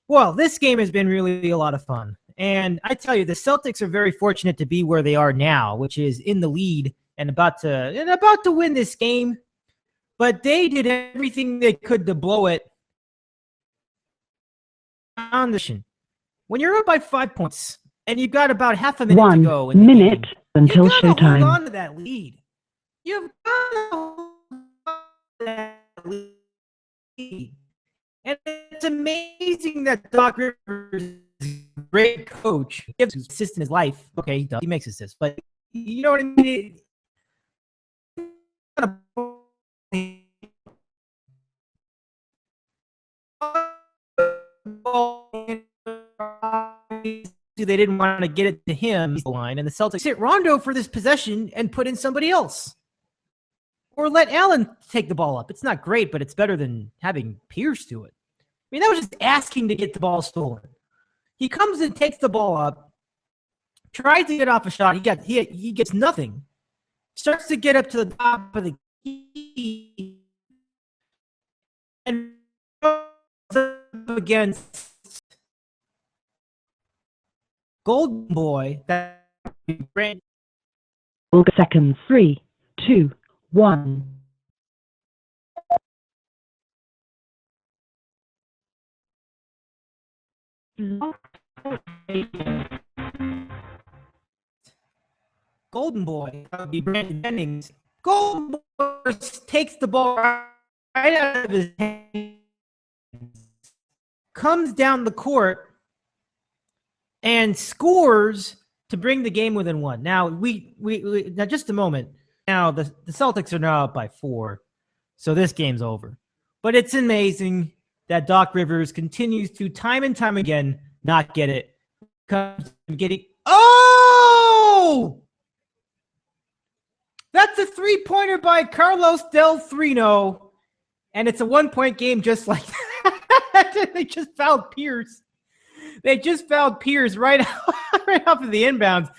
Well, this game has been really a lot of fun. And I tell you, the Celtics are very fortunate to be where they are now, which is in the lead and about to win this game. But they did everything they could to blow it on the shin. When you're up by 5 points and you've got about half a minute to go, 1 minute until showtime. Hold on to that lead. You've got to hold on to that lead. And it's amazing that Doc Rivers is a great coach. He gives assists in his life. Okay, he does. He makes assists. But you know what I mean? They didn't want to get it to him, the line, and the Celtics hit Rondo for this possession and put in somebody else. Or let Allen take the ball up. It's not great, but it's better than having Pierce do it. I mean, that was just asking to get the ball stolen. He comes and takes the ball up, tries to get off a shot. He gets nothing. Starts to get up to the top of the key and goes up against Golden Boy. That seconds. 3, 2, 1. Golden Boy, that would be Brandon Jennings. Golden Boy takes the ball right out of his hands, comes down the court, and scores to bring the game within 1. Now, now just a moment. Now, the Celtics are now up by 4, so this game's over. But it's amazing that Doc Rivers continues to, time and time again, not get it. Oh! That's a three-pointer by Carlos Del Frino, and it's a 1-point game just like that. They just fouled Pierce. They just fouled Pierce right off of the inbounds.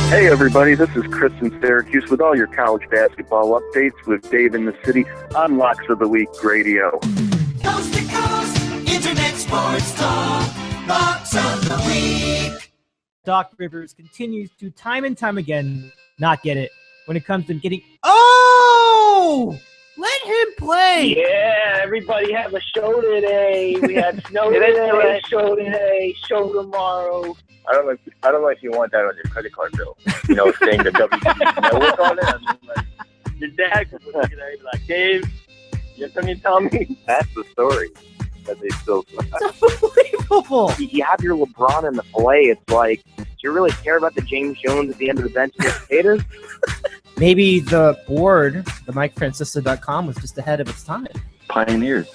Hey everybody, this is Chris in Syracuse with all your college basketball updates with Dave in the City on Locks of the Week Radio. Coast to coast, internet sports talk, Locks of the Week. Doc Rivers continues to, time and time again, not get it when it comes to getting... Oh! Let him play! Yeah, everybody have a show today. We had snow today, show today, show tomorrow. I don't know if you want that on your credit card bill. You know, saying the WB network on it. I mean, like, Your dad could look at it and be like, Dave, you have to tell me? that's the story that they still. It's unbelievable! You have your LeBron in the play. It's like, do you really care about the James Jones at the end of the bench against haters? Maybe the board, the MikeFrancisco.com, was just ahead of its time. Pioneers.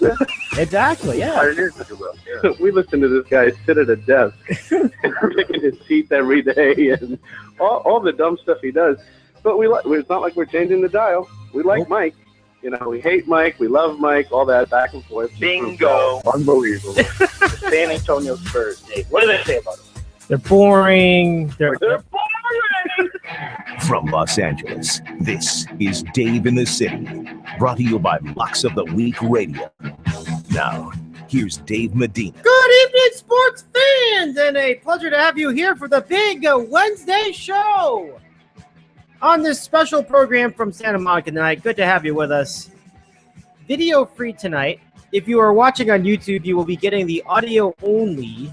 Exactly, yeah. Pioneers, if you will. Yeah. We listen to this guy sit at a desk and picking his teeth every day and all the dumb stuff he does. But it's not like we're changing the dial. We like Mike. You know, we hate Mike. We love Mike. All that back and forth. Bingo. Unbelievable. The San Antonio Spurs, Dave. What do they say about them? They're boring. They're boring. From Los Angeles, this is Dave in the City, brought to you by Locks of the Week Radio. Now, here's Dave Medina. Good evening, sports fans, and a pleasure to have you here for the big Wednesday show on this special program from Santa Monica tonight. Good to have you with us. Video free tonight. If you are watching on YouTube, you will be getting the audio only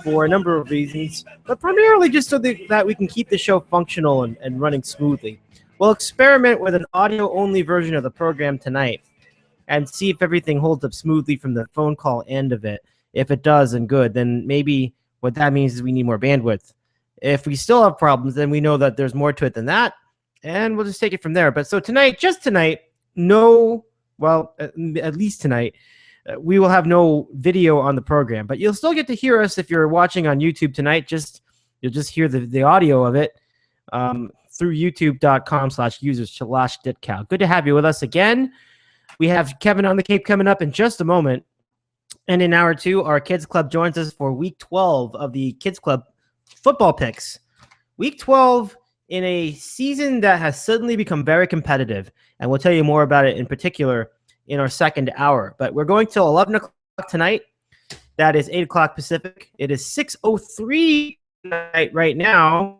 for a number of reasons, but primarily just so that we can keep the show functional and running smoothly. We'll experiment with an audio-only version of the program tonight and see if everything holds up smoothly from the phone call end of it. If it does, then good. Then maybe what that means is we need more bandwidth. If we still have problems, then we know that there's more to it than that, and we'll just take it from there. But so tonight, just tonight, at least tonight, we will have no video on the program, but you'll still get to hear us if you're watching on YouTube tonight. You'll just hear the audio of it through youtube.com/users/ditcow. Good to have you with us again. We have Kevin on the Cape coming up in just a moment. And in hour 2, our Kids Club joins us for week 12 of the Kids Club football picks. Week 12 in a season that has suddenly become very competitive, and we'll tell you more about it in particular in our second hour. But we're going till 11 o'clock tonight. That is 8 o'clock Pacific. It is 6:03 tonight right now.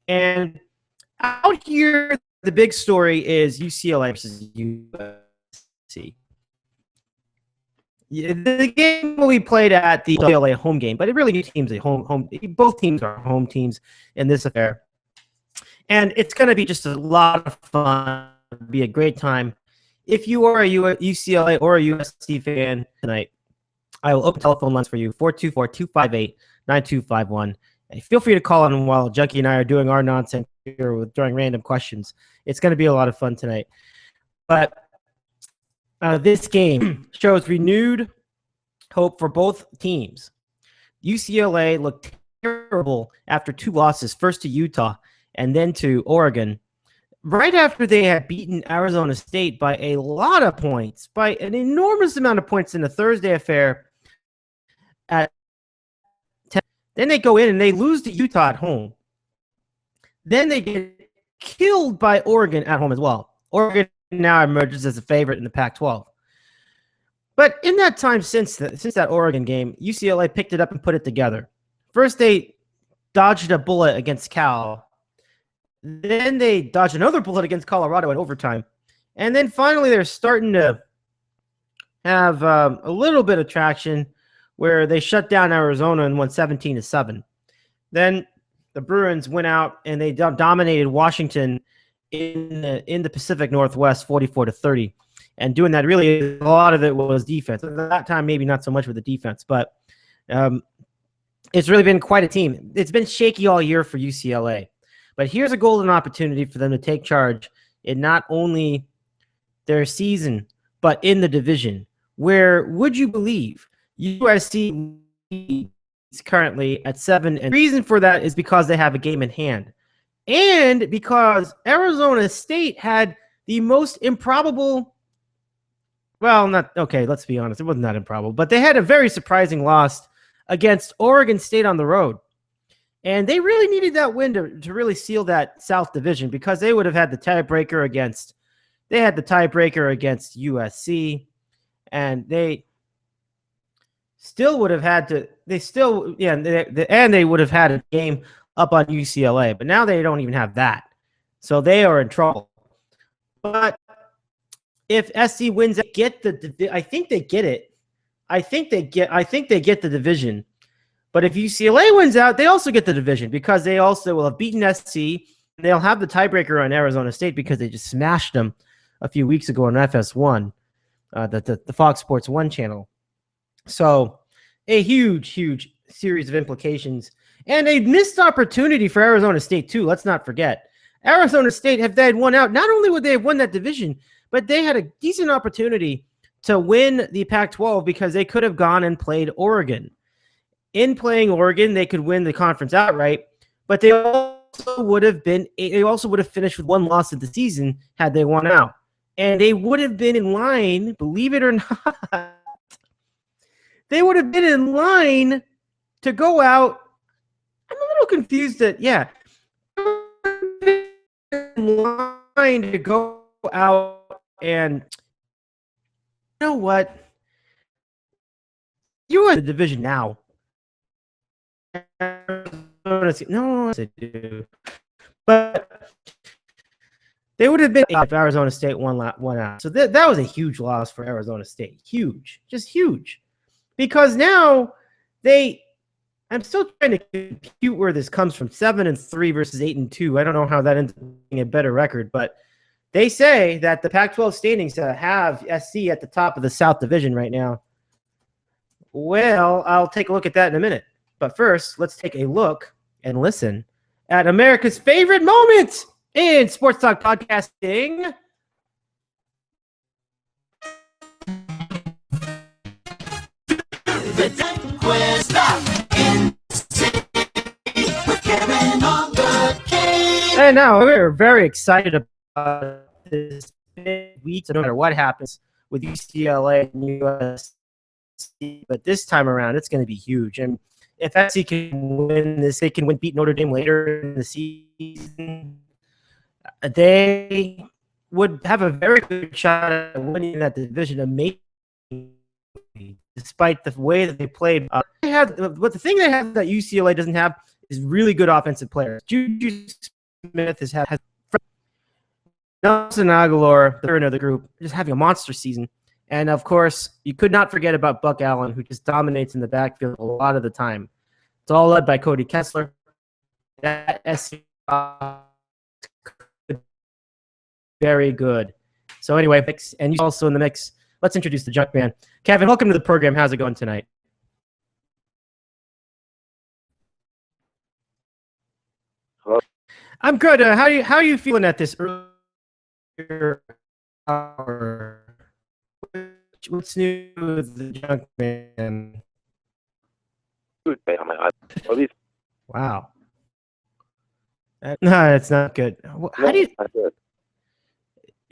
And out here, the big story is UCLA versus USC. Yeah, the game we played at the UCLA home game, but it really teams home. Both teams are home teams in this affair, and it's going to be just a lot of fun. It'll be a great time. If you are a UCLA or a USC fan tonight, I will open telephone lines for you: 424-258-9251. And feel free to call in while Junkie and I are doing our nonsense here with throwing random questions. It's going to be a lot of fun tonight. But this game shows renewed hope for both teams. UCLA looked terrible after 2 losses, first to Utah and then to Oregon, right after they had beaten Arizona State by a lot of points, by an enormous amount of points in the Thursday affair at 10. Then they go in and they lose to Utah at home. Then they get killed by Oregon at home as well. Oregon now emerges as a favorite in the Pac-12. But in that time since that Oregon game, UCLA picked it up and put it together. First, they dodged a bullet against Cal. Then they dodged another bullet against Colorado in overtime. And then finally, they're starting to have a little bit of traction where they shut down Arizona and won 17-7. Then the Bruins went out and they dominated Washington in the Pacific Northwest 44-30. And doing that, really, a lot of it was defense. At that time, maybe not so much with the defense, but it's really been quite a team. It's been shaky all year for UCLA. But here's a golden opportunity for them to take charge in not only their season, but in the division, where, would you believe, USC is currently at 7. And the reason for that is because they have a game in hand. And because Arizona State had the most improbable, well, not, okay, let's be honest, it wasn't that improbable, but they had a very surprising loss against Oregon State on the road. And they really needed that win to really seal that South Division, because they would have had the tiebreaker against USC, and they still would have had to, and they would have had a game up on UCLA, but now they don't even have that. So they are in trouble. But if SC wins, I think they get it. I think they get the division. But if UCLA wins out, they also get the division, because they also will have beaten SC. And they'll have the tiebreaker on Arizona State because they just smashed them a few weeks ago on FS1, the Fox Sports 1 channel. So a huge, huge series of implications. And a missed opportunity for Arizona State, too. Let's not forget. Arizona State, if they had won out, not only would they have won that division, but they had a decent opportunity to win the Pac-12, because they could have gone and played Oregon. In playing Oregon, they could win the conference outright, but they also would have finished with 1 loss of the season had they won out. And they would have been in line, believe it or not, they would have been in line to go out. I'm a little confused that, in line to go out and, you know what? You are in the division now. No, I do. But they would have been if Arizona State won out. So that was a huge loss for Arizona State. Huge. Just huge. Because now I'm still trying to compute where this comes from. 7-3 versus 8-2. I don't know how that ends up being a better record, but they say that the Pac-12 standings have SC at the top of the South Division right now. Well, I'll take a look at that in a minute. But first, let's take a look and listen at America's favorite moment in sports talk podcasting. The Quiz in City with Kevin on the Cave. And now we're very excited about this big week. So no matter what happens with UCLA and USC, but this time around, it's going to be huge. And if SC can win this, they can beat Notre Dame later in the season. They would have a very good shot at winning that division, maybe, despite the way that they played. But the thing they have that UCLA doesn't have is really good offensive players. Juju Smith has Nelson Agholor, the third of the group, just having a monster season. And, of course, you could not forget about Buck Allen, who just dominates in the backfield a lot of the time. It's all led by Cody Kessler. That SC very good. So, anyway, and you're also in the mix. Let's introduce the Junk Man. Kevin, welcome to the program. How's it going tonight? Hello. I'm good. How are you feeling at this earlier hour? What's new with the Junk Man? Wow. No, it's not good. How do you?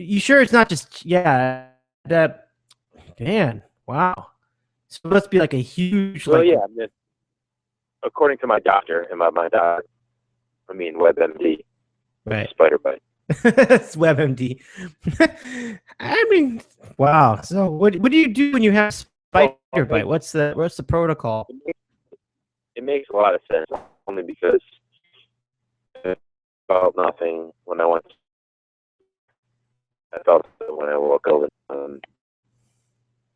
You sure it's not just that? Man, wow. So it must be like a huge. Well, yeah. I mean, according to my doctor and my doctor, I mean WebMD, right? Spider bite. It's WebMD. I mean, wow. So what do you do when you have spider bite? What's the protocol? It makes a lot of sense, only because I felt nothing when I went. I felt it when I woke up.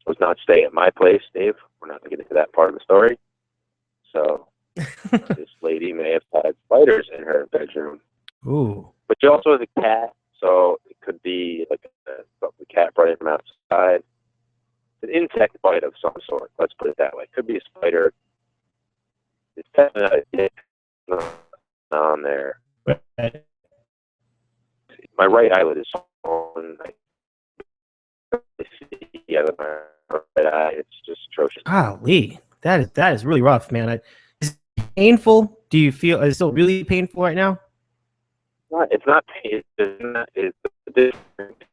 Was not staying at my place, Dave. We're not going to get into that part of the story. So this lady may have had spiders in her bedroom. Ooh. But she also has a cat, so it could be like a cat brought it from outside. An insect bite of some sort. Let's put it that way. It could be a spider. It's definitely not a dick on there. Right. My right eyelid is swollen. Yeah, my right eye. It's just atrocious. Golly, that is really rough, man. Is it painful? Do you feel is it still really painful right now? It's not pain. It's different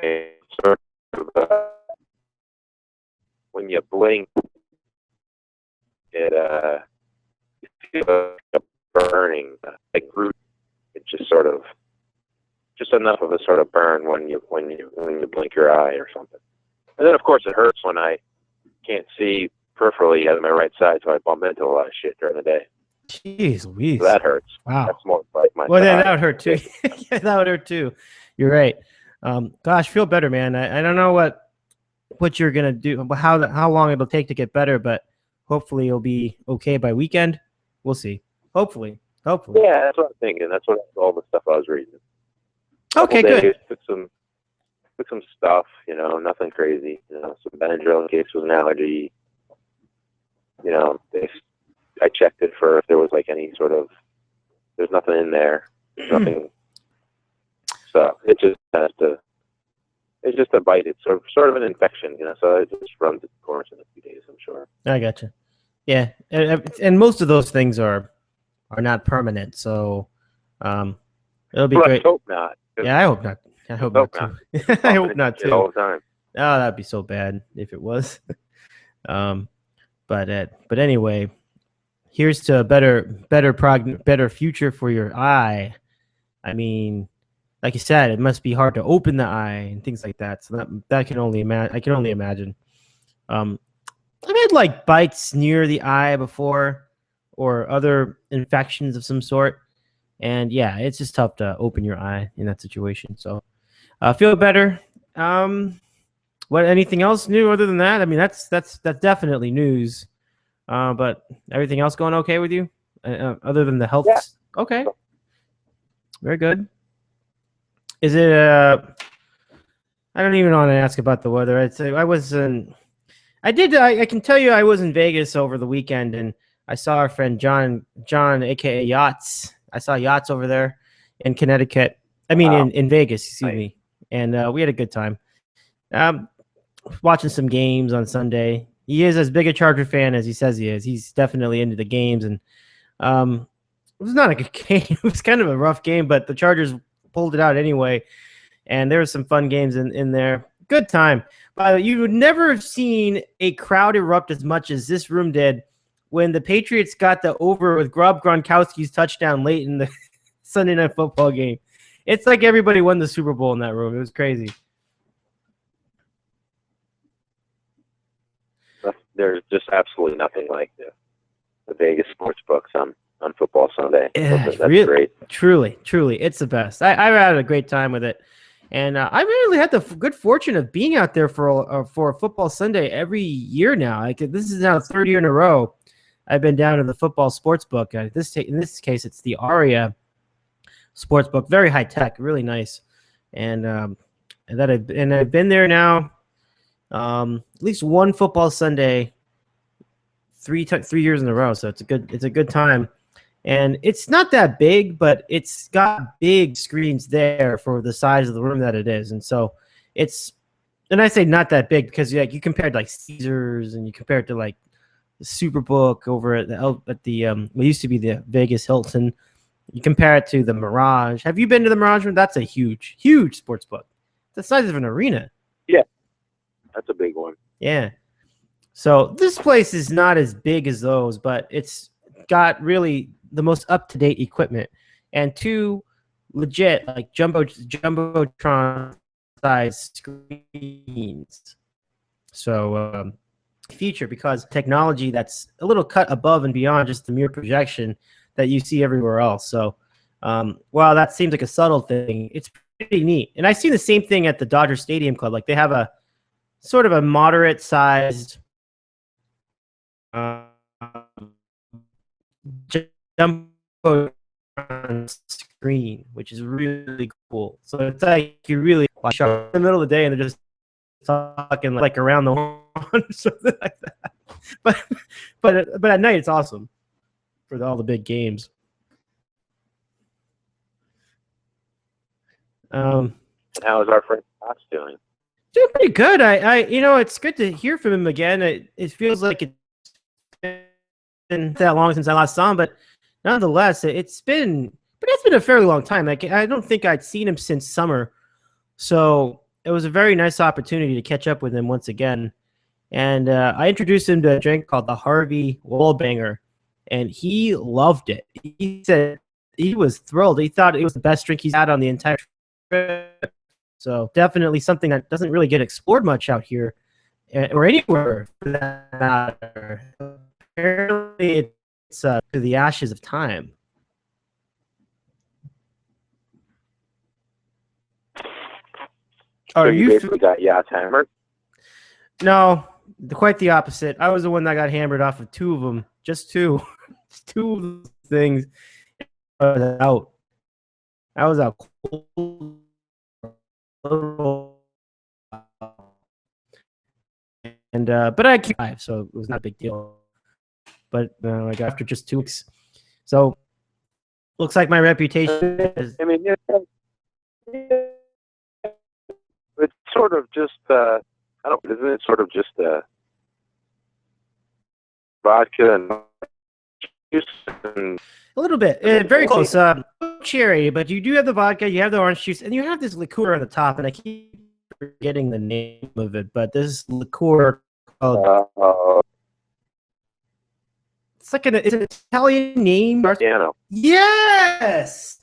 pain. Sort of, when you blink, it you feel like a burning, like root. It's just enough of a sort of burn when you blink your eye or something. And then of course it hurts when I can't see peripherally on my right side, so I bump into a lot of shit during the day. Jeez Louise. So that hurts. Wow. That's more like my. Well, then that would hurt too. Yeah, that would hurt too. You're right. Gosh, feel better, man. I don't know what you're gonna do, how long it'll take to get better, but hopefully you'll be okay by weekend. We'll see. Hopefully. Yeah, that's what I'm thinking. That's what all the stuff I was reading. Okay, good. Took some stuff, nothing crazy. Some Benadryl in case it was an allergy. I checked it for if there was like any sort of. There's nothing in there. Nothing. So it just has to. It's just a bite. It's sort of an infection, So it just runs its course in a few days, I'm sure. I gotcha. Yeah, and most of those things are not permanent, so it'll be great. I hope not. Yeah, I hope not. I hope not too. I hope not too. All the time. Oh, that'd be so bad if it was. But anyway, here's to a better future for your eye. I mean, like you said, it must be hard to open the eye and things like that. So that I can only imagine. I've had like bites near the eye before, or other infections of some sort, and yeah, it's just tough to open your eye in that situation. So, feel better. What? Anything else new other than that? I mean, that's definitely news. But everything else going okay with you, other than the health? Yeah. Okay, very good. Is it? I don't even want to ask about the weather. I'd say I was in. I can tell you I was in Vegas over the weekend, and I saw our friend John, aka Yachts. I saw Yachts over there in Connecticut. I mean, Wow. in Vegas, excuse me. And we had a good time. Watching some games on Sunday. He is as big a Charger fan as he says he is. He's definitely into the games, and it was not a good game. It was kind of a rough game, but the Chargers pulled it out anyway. And there were some fun games in there. Good time. You would never have seen a crowd erupt as much as this room did when the Patriots got the over with Gronkowski's touchdown late in the Sunday Night Football game. It's like everybody won the Super Bowl in that room. It was crazy. There's just absolutely nothing like the Vegas sports books on Football Sunday. That's really, great. Truly, it's the best. I had a great time with it. And I really had the good fortune of being out there for a Football Sunday every year now. Like, this is now the third year in a row I've been down to the football sports book. In this case, it's the Aria sports book. Very high tech, really nice. And I've been there now at least one Football Sunday three years in a row. So it's a good time. And it's not that big, but it's got big screens there for the size of the room that it is. And so and I say not that big because you compare it to like Caesars and you compare it to like the Superbook over at the what used to be the Vegas Hilton. You compare it to the Mirage. Have you been to the Mirage room? That's a huge, huge sports book. It's the size of an arena. Yeah, that's a big one. Yeah. So this place is not as big as those, but it's got really the most up-to-date equipment and two legit like jumbotron size screens. So feature because technology that's a little cut above and beyond just the mere projection that you see everywhere else. So while that seems like a subtle thing, it's pretty neat. And I've seen the same thing at the Dodger Stadium Club. Like they have a sort of a moderate sized jumbotron screen, which is really cool. So it's like you really watch out in the middle of the day and they're just talking like around the horn or something like that. But at night it's awesome for all the big games. How is our friend Fox doing? Doing pretty good. I it's good to hear from him again. It feels like it's been that long since I last saw him, but nonetheless, it's been a fairly long time. Like I don't think I'd seen him since summer, so it was a very nice opportunity to catch up with him once again. And I introduced him to a drink called the Harvey Wallbanger, and he loved it. He said he was thrilled. He thought it was the best drink he's had on the entire trip. So definitely something that doesn't really get explored much out here or anywhere for that matter. Apparently, it's to the ashes of time. So you basically got yachts hammered? No, quite the opposite. I was the one that got hammered off of two of them. Just two. Two of those things. I was out cold. And but I kept 5, so it was not a big deal. But like after just 2 weeks, so looks like my reputation is. I mean, it's sort of just isn't it sort of just vodka and juice and a little bit, very close. Cherry, but you do have the vodka, you have the orange juice, and you have this liqueur on the top. And I keep forgetting the name of it, but this liqueur called. It's like it's an Italian name. Galliano. Yes.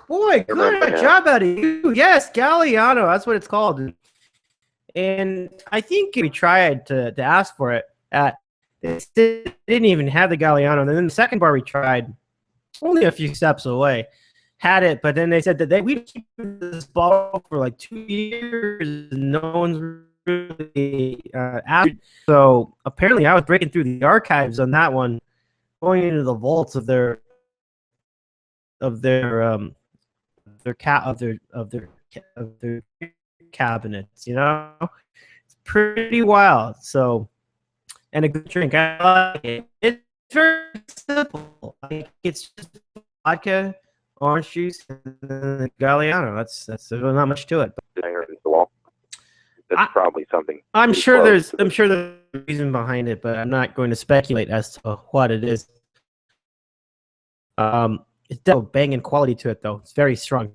Boy, good job out of you. Yes, Galliano. That's what it's called. And I think we tried to ask for it. They didn't even have the Galliano. And then the second bar we tried, only a few steps away, had it. But then they said that we'd keep this bottle for like 2 years. And no one's really asked. So apparently I was breaking through the archives on that one, going into the vaults of their cabinets, it's pretty wild. So, and a good drink. I like it. It's very simple. Like it's just vodka, orange juice, and Galliano. That's there's not much to it. That's probably something. I'm sure there's a reason behind it, but I'm not going to speculate as to what it is. It's definitely banging quality to it, though. It's very strong.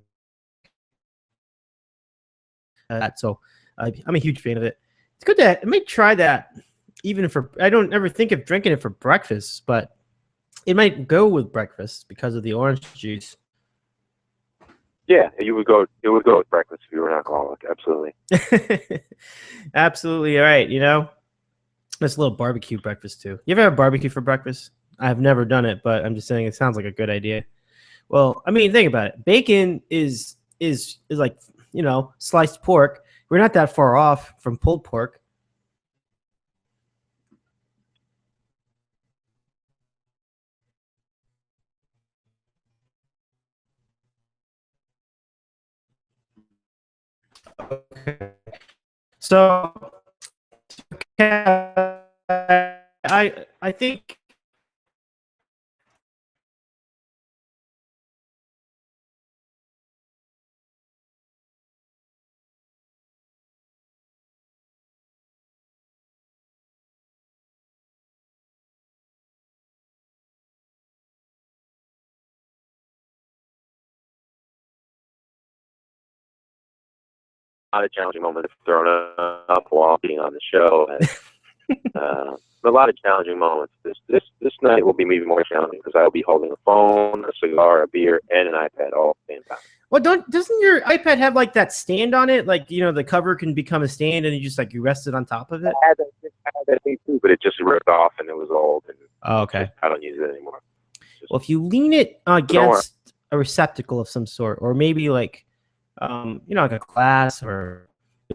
So I'm a huge fan of it. It's good I may try that even for I don't ever think of drinking it for breakfast, but it might go with breakfast because of the orange juice. Yeah, it would go with breakfast if you were an alcoholic. Absolutely. Absolutely. All right. You know, it's a little barbecue breakfast too. You ever have barbecue for breakfast? I've never done it, but I'm just saying it sounds like a good idea. Well, I mean, think about it. Bacon is like, you know, sliced pork. We're not that far off from pulled pork. Okay. So I think Not a challenging moment of throwing up while being on the show. A lot of challenging moments. This night will be even more challenging because I will be holding a phone, a cigar, a beer, and an iPad all at the same time. Well, doesn't your iPad have like that stand on it? Like, you know, the cover can become a stand and you rest it on top of it? I had that thing too, but it just ripped off and it was old. And okay. I don't use it anymore. Well, if you lean it against a receptacle of some sort, or maybe like, you know, like a glass, or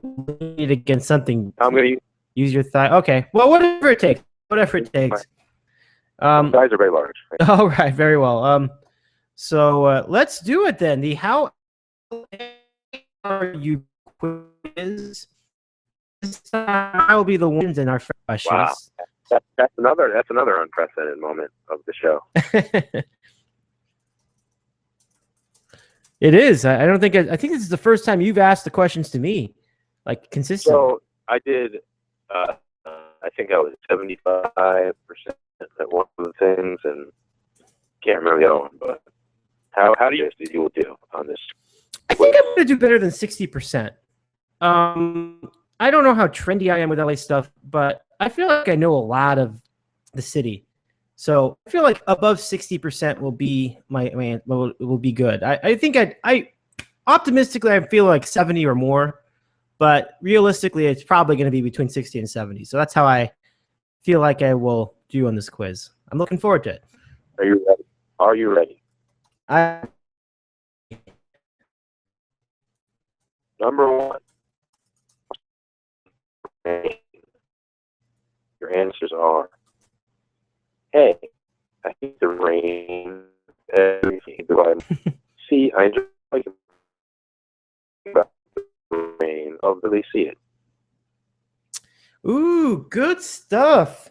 lean it against something. I'm going to use your thigh. Okay. Well, whatever it takes. Whatever it takes. Thighs are very large. All right. Very well. So let's do it then. The How Are You quiz. This time I will be the ones in our questions. Wow. That's another unprecedented moment of the show. It is. I don't think. I think this is the first time you've asked the questions to me, like consistently. So I did. I think I was 75% at one of the things, and can't remember the other one. But how do you think you will do on this? I think I'm going to do better than 60%. I don't know how trendy I am with LA stuff, but I feel like I know a lot of the city. So I feel like above 60% will be will be good. I think I optimistically I feel like 70 or more, but realistically it's probably going to be between 60 and 70. So that's how I feel like I will do on this quiz. I'm looking forward to it. Are you ready? Are you ready? Number one. Your answers are A, I hate the rain. C, I enjoy the rain. I'll really see it. Ooh, good stuff.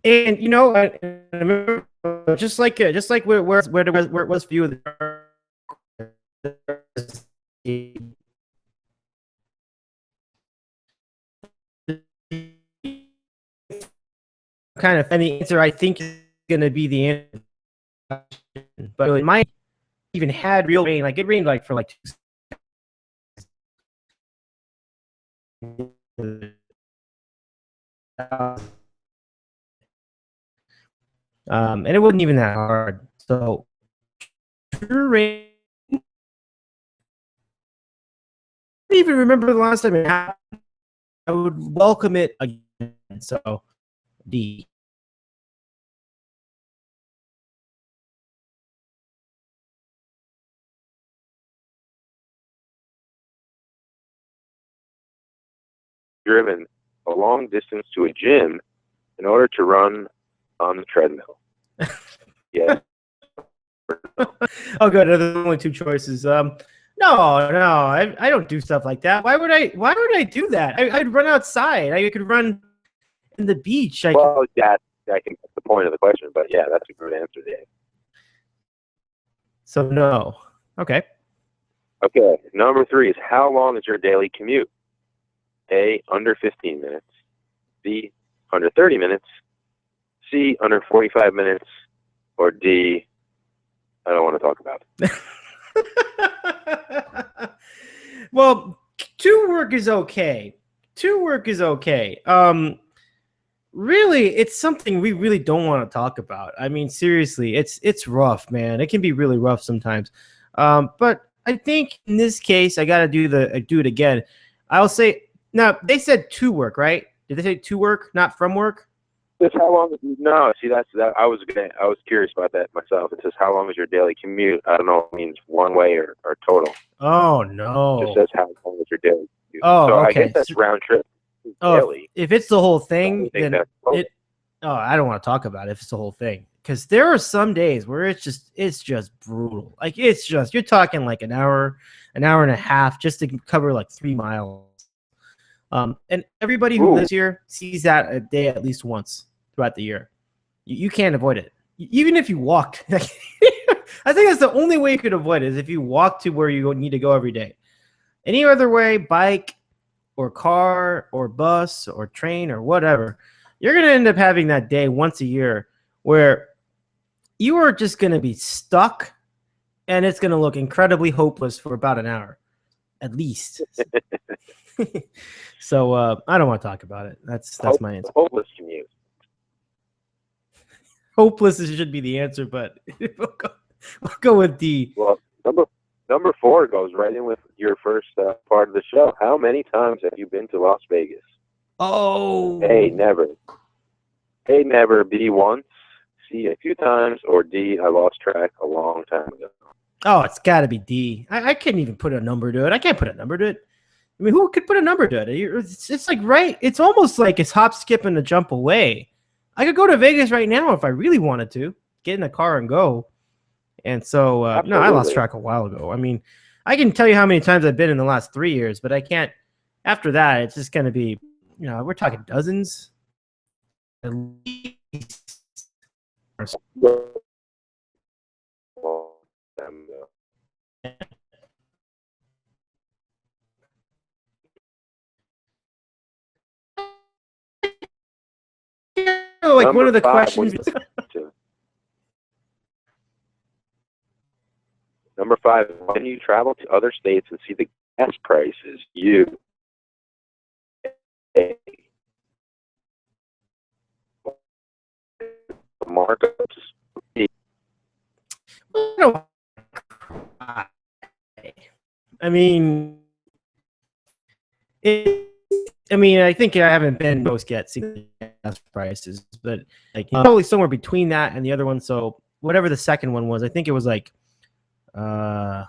And you know, I remember just like where it was for you. Kind of any answer I think is going to be the answer, but it might even had real rain. Like it rained like for like 2 and it wasn't even that hard. So rain. I don't even remember the last time it happened. I would welcome it again. So D. Driven a long distance to a gym in order to run on the treadmill. Yeah. Oh, good. There's only two choices. No, I don't do stuff like that. Why would I do that? I'd run outside. I could run in the beach. I think that's the point of the question, but yeah, that's a good answer, Dave. So no. Okay. Okay. Number 3 is how long is your daily commute? A, under 15 minutes. B, under 30 minutes. C, under 45 minutes. Or D, I don't want to talk about it. Well, to work is okay. really, it's something we really don't want to talk about. I mean, seriously, it's rough, man. It can be really rough sometimes. But I think in this case, I gotta do it again. I'll say now. They said to work, right? Did they say to work, not from work? It's how long? No, see, that's that. I was curious about that myself. It says how long is your daily commute? I don't know if it means one way or total. Oh no! It just says how long is your daily commute. Oh, so okay. I guess that's round trip. Daily. If it's the whole thing, then that's I don't want to talk about it if it's the whole thing, because there are some days where it's just brutal. Like you're talking like an hour and a half just to cover like 3 miles. And everybody who lives here sees that a day at least once throughout the year. You can't avoid it, even if you walked. I think that's the only way you could avoid it, is if you walk to where you need to go every day. Any other way, bike or car or bus or train or whatever, you're going to end up having that day once a year where you are just going to be stuck, and it's going to look incredibly hopeless for about an hour at least. So I don't want to talk about it. That's my answer. Hopeless commute. Hopeless should be the answer, but we'll go with D. Well, number 4 goes right in with your first part of the show. How many times have you been to Las Vegas? Oh. A, never. A, never. B, once. C, a few times. Or D, I lost track a long time ago. Oh, it's got to be D. I couldn't even put a number to it. I can't put a number to it. I mean, who could put a number to it? It's like right. It's almost like it's hop, skip, and a jump away. I could go to Vegas right now if I really wanted to. Get in the car and go. And so, no, I lost track a while ago. I mean, I can tell you how many times I've been in the last 3 years, but I can't. After that, it's just going to be, we're talking dozens. At least. Like one of the questions. Number 5, when you travel to other states and see the gas prices, you markups. I mean, I think I haven't been most yet seeing gas prices, but like probably somewhere between that and the other one. So whatever the second one was, I think it was like, what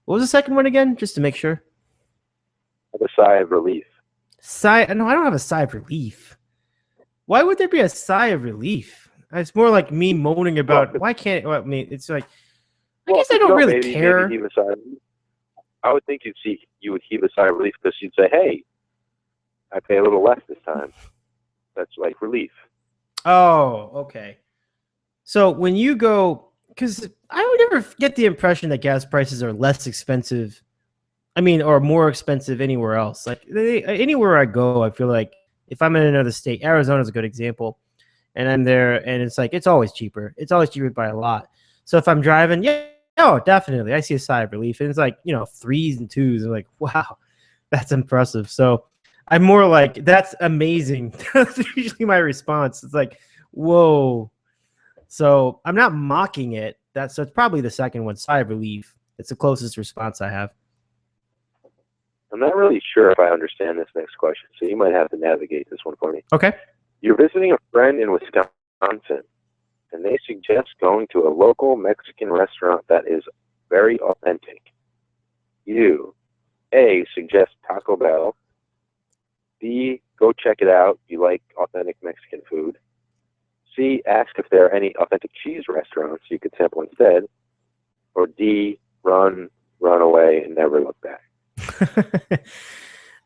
was the second one again? Just to make sure. A sigh of relief. No, I don't have a sigh of relief. Why would there be a sigh of relief? It's more like me moaning about why can't. Well, I mean, it's like I guess I don't really care. Maybe I would think you would heave a sigh of relief because you'd say, "Hey, I pay a little less this time." That's like relief. Oh, okay. So when you go, because I would never get the impression that gas prices are less expensive. I mean, or more expensive anywhere else. Like anywhere I go, I feel like if I'm in another state, Arizona is a good example, and I'm there, and it's like it's always cheaper. It's always cheaper by a lot. So if I'm driving, definitely, I see a sigh of relief, and it's like 3s and 2s. I'm like, wow, that's impressive. So I'm more like, that's amazing. That's usually my response. It's like, whoa. So I'm not mocking it. So it's probably the second one, sigh of relief. It's the closest response I have. I'm not really sure if I understand this next question, so you might have to navigate this one for me. Okay. You're visiting a friend in Wisconsin, and they suggest going to a local Mexican restaurant that is very authentic. You, A, suggest Taco Bell. B, go check it out. You like authentic Mexican food. C, ask if there are any authentic cheese restaurants you could sample instead. Or D, run away and never look back.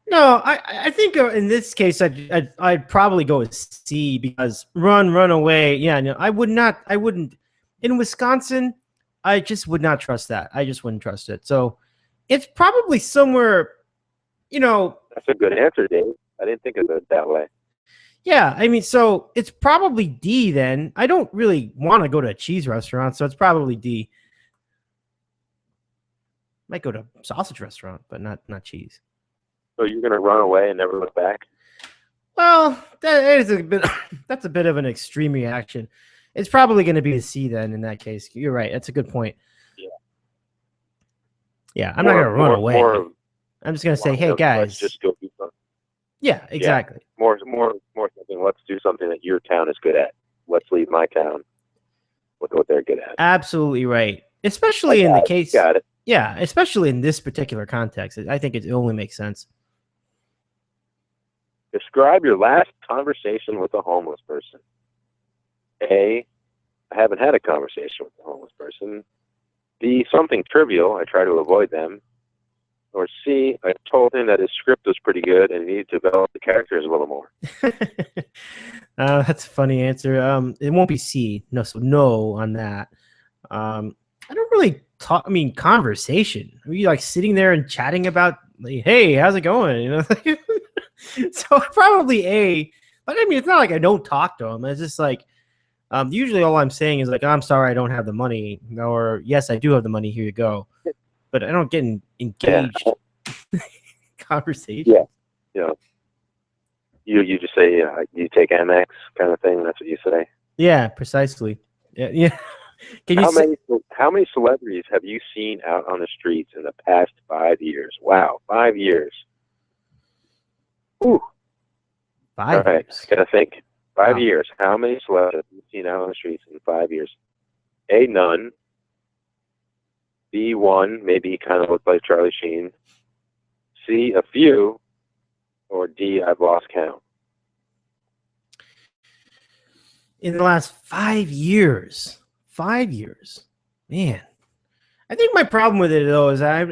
No, I think in this case I'd probably go with C, because run away. Yeah, no, I wouldn't. In Wisconsin, I just would not trust that. I just wouldn't trust it. So it's probably somewhere, That's a good answer, Dave. I didn't think of it that way. Yeah, I mean, so it's probably D then. I don't really want to go to a cheese restaurant, so it's probably D. Might go to a sausage restaurant, but not cheese. So you're going to run away and never look back? Well, that is a bit. That's a bit of an extreme reaction. It's probably going to be a C then. In that case, you're right. That's a good point. Yeah. Yeah, I'm not going to run away. I'm just going to say, hey let's guys, just go do something. Yeah, exactly. Yeah. More something. Let's do something that your town is good at. Let's leave my town with what they're good at. Absolutely right. Especially in the case. Got it. Yeah, especially in this particular context. I think it only makes sense. Describe your last conversation with a homeless person. A, I haven't had a conversation with a homeless person. B, something trivial. I try to avoid them. Or C, I told him that his script was pretty good and he needed to develop the characters a little more. That's a funny answer. It won't be C. No, so no on that. I don't really talk. I mean, conversation. Are you like sitting there and chatting about, like, hey, how's it going? You know, so probably A. But I mean, it's not like I don't talk to him. It's just like usually all I'm saying is like, I'm sorry, I don't have the money, or yes, I do have the money. Here you go. But I don't get engaged conversation. Yeah, you know, you just say you take Amex kind of thing. That's what you say. Yeah, precisely. Yeah. Can you how many celebrities have you seen out on the streets in the past 5 years? Wow, 5 years. Ooh. 5 All right, years. gotta think. 5 years. How many celebrities have you seen out on the streets in 5 years? A, none. B, one, maybe kind of looked like Charlie Sheen. C, a few. Or D, I've lost count. In the last 5 years. 5 years. Man. I think my problem with it, though, is I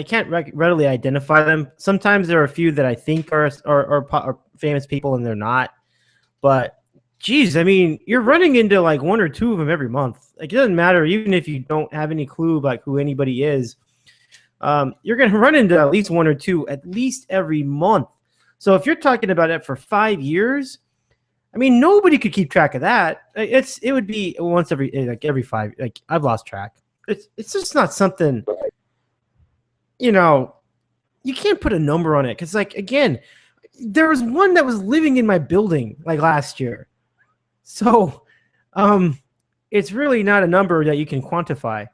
can't readily identify them. Sometimes there are a few that I think are famous people and they're not. But geez, I mean, you're running into like one or two of them every month. Like, it doesn't matter, even if you don't have any clue about who anybody is. You're going to run into at least one or two at least every month. So if you're talking about it for 5 years, I mean, nobody could keep track of that. It would be once every 5. Like, I've lost track. It's just not something. You know, you can't put a number on it because, like, again, there was one that was living in my building like last year. So, it's really not a number that you can quantify.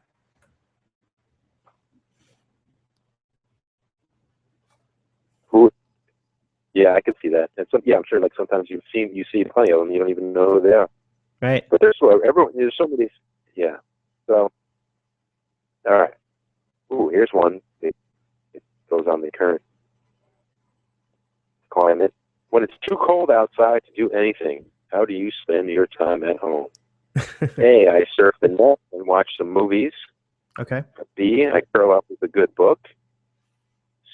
Yeah, I can see that. And I'm sure like sometimes you see plenty of them, you don't even know who they are. Right. But there's so many. Yeah. So, all right. Ooh, here's one. It goes on the current climate. When it's too cold outside to do anything, how do you spend your time at home? A, I surf the net and watch some movies. Okay. B, I curl up with a good book.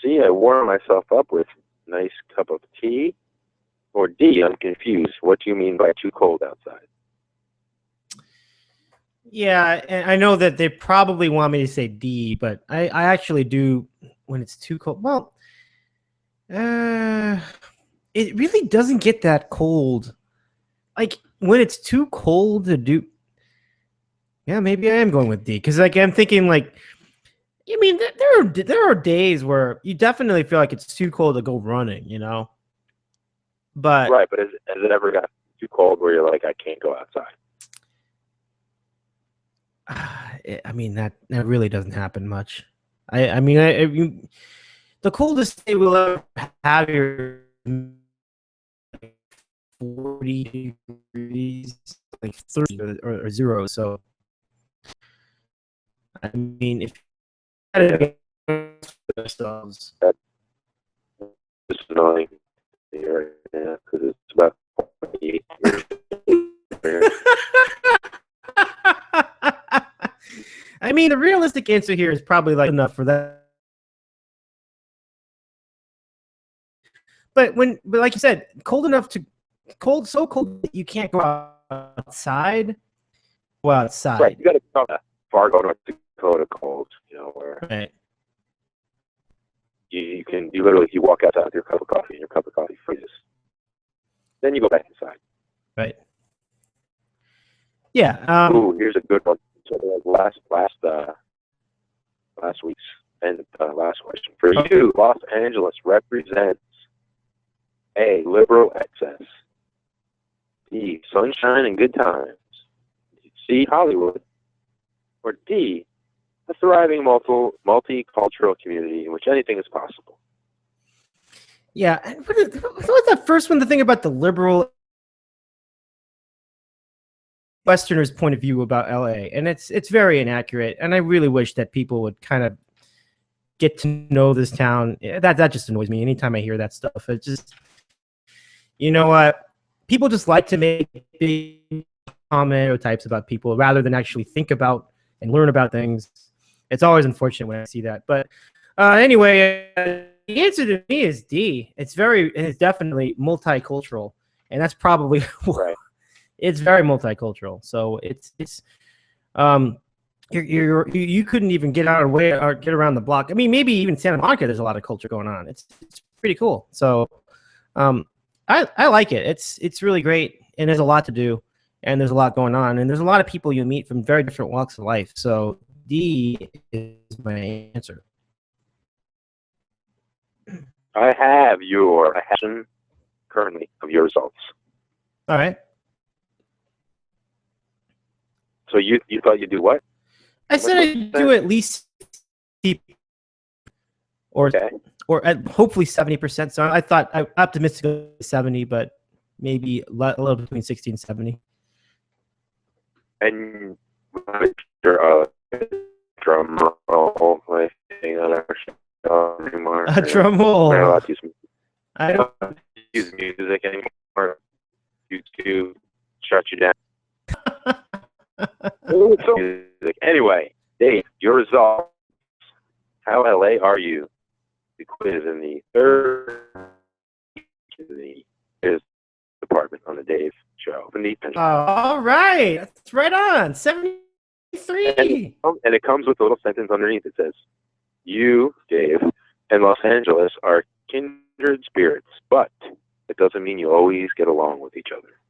C, I warm myself up with a nice cup of tea. Or D, I'm confused. What do you mean by too cold outside? Yeah, and I know that they probably want me to say D, but I actually do when it's too cold. Well, it really doesn't get that cold. Like, when it's too cold to do. Yeah, maybe I am going with D because, like, I'm thinking, like, I mean, there are days where you definitely feel like it's too cold to go running, you know. But right, but has it ever got too cold where you're like, I can't go outside? I mean, that really doesn't happen much. I mean, the coldest day we'll ever have here, 40 degrees, like 30 or 0. So, I mean, if ourselves, that's annoying here because it's about 48 years. I mean, the realistic answer here is probably like enough for that. But like you said, so cold that you can't go outside. Go outside. Right, you got to go to Fargo, North Dakota, cold. You know, where right. you literally if you walk outside with your cup of coffee and your cup of coffee freezes, then you go back inside. Right. Yeah. Ooh, here's a good one. So last week's and last question for you. Los Angeles represents A, liberal excess. B, sunshine and good times. C, Hollywood. Or D, a thriving multicultural community in which anything is possible. Yeah. What was that first one to think about the liberal Westerners' point of view about LA? And it's very inaccurate. And I really wish that people would kind of get to know this town. That just annoys me anytime I hear that stuff. It just, you know what? People just like to make big stereotypes about people rather than actually think about and learn about things. It's always unfortunate when I see that. But anyway, the answer to me is D. It's definitely multicultural, and that's probably right. It's very multicultural. So it's you couldn't even get out of the way or get around the block. I mean, maybe even Santa Monica, there's a lot of culture going on. It's pretty cool. So I like it. It's really great, and there's a lot to do, and there's a lot going on, and there's a lot of people you meet from very different walks of life. So D is my answer. I have your passion currently of your results. All right. So you thought you'd do what? I said I'd do at least or at hopefully 70%. So I thought I optimistically 70, but maybe a little between 60 and 70. And your drum roll thing on our show anymore. A drum roll. I don't use music anymore. YouTube shut you down. Anyway, Dave, your results. How LA are you? The quiz in the third quiz department on the Dave show. All right. That's right on. 73. And it comes with a little sentence underneath. It says, you, Dave, and Los Angeles are kindred spirits, but it doesn't mean you always get along with each other.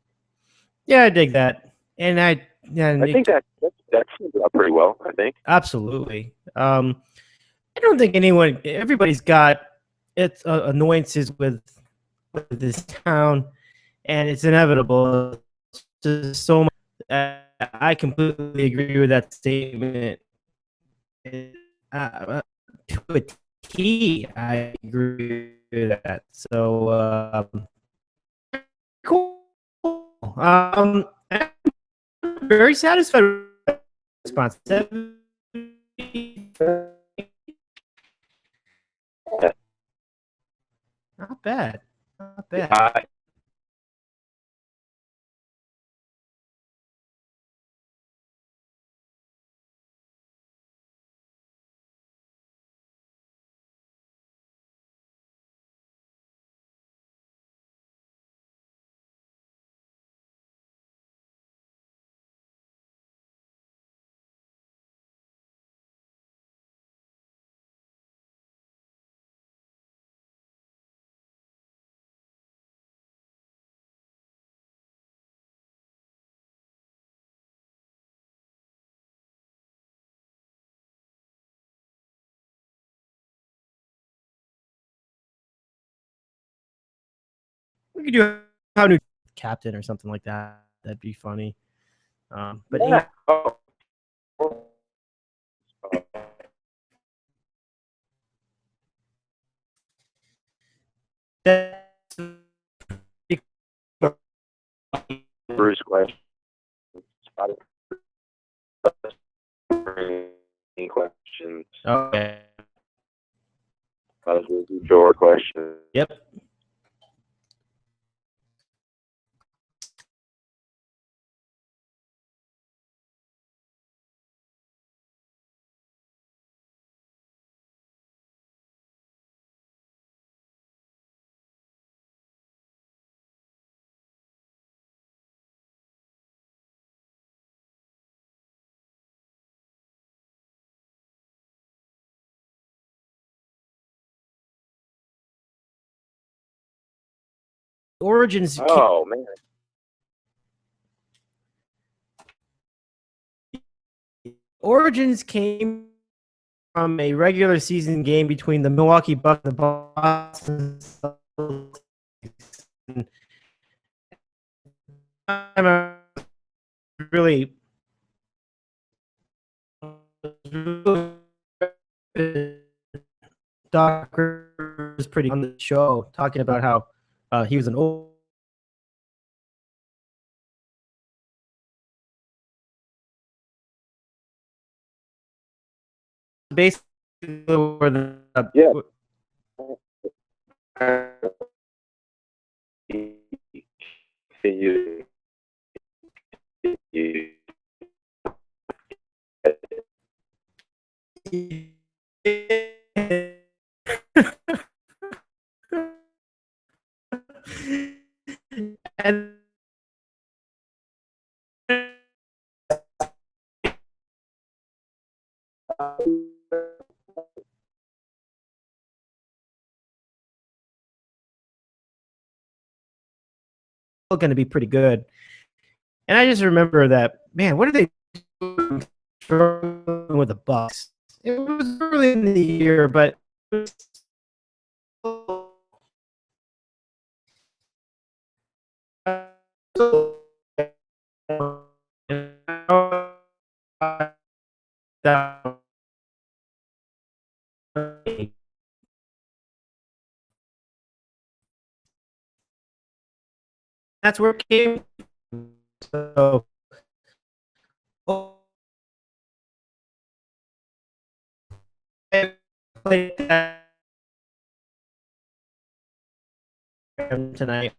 Yeah, I dig that. And I think that sums it up pretty well, I think. Absolutely. I don't think everybody's got its annoyances with this town, and it's inevitable. It's just so much. I completely agree with that statement. To a T, I agree with that. So, cool. I'm very satisfied with the response. Not bad. Not bad. We could do how new captain or something like that. That'd be funny. But yeah. Bruce question. Any questions? Okay. Door question. Yep. Origins. Oh man. Origins came from a regular season game between the Milwaukee Bucks and the Boston I'm really Docker was pretty on the show talking about how he was an old basically where the and going to be pretty good. And I just remember that, man, what are they doing with the Bucks? It was early in the year, but that's where it came. So, I played that tonight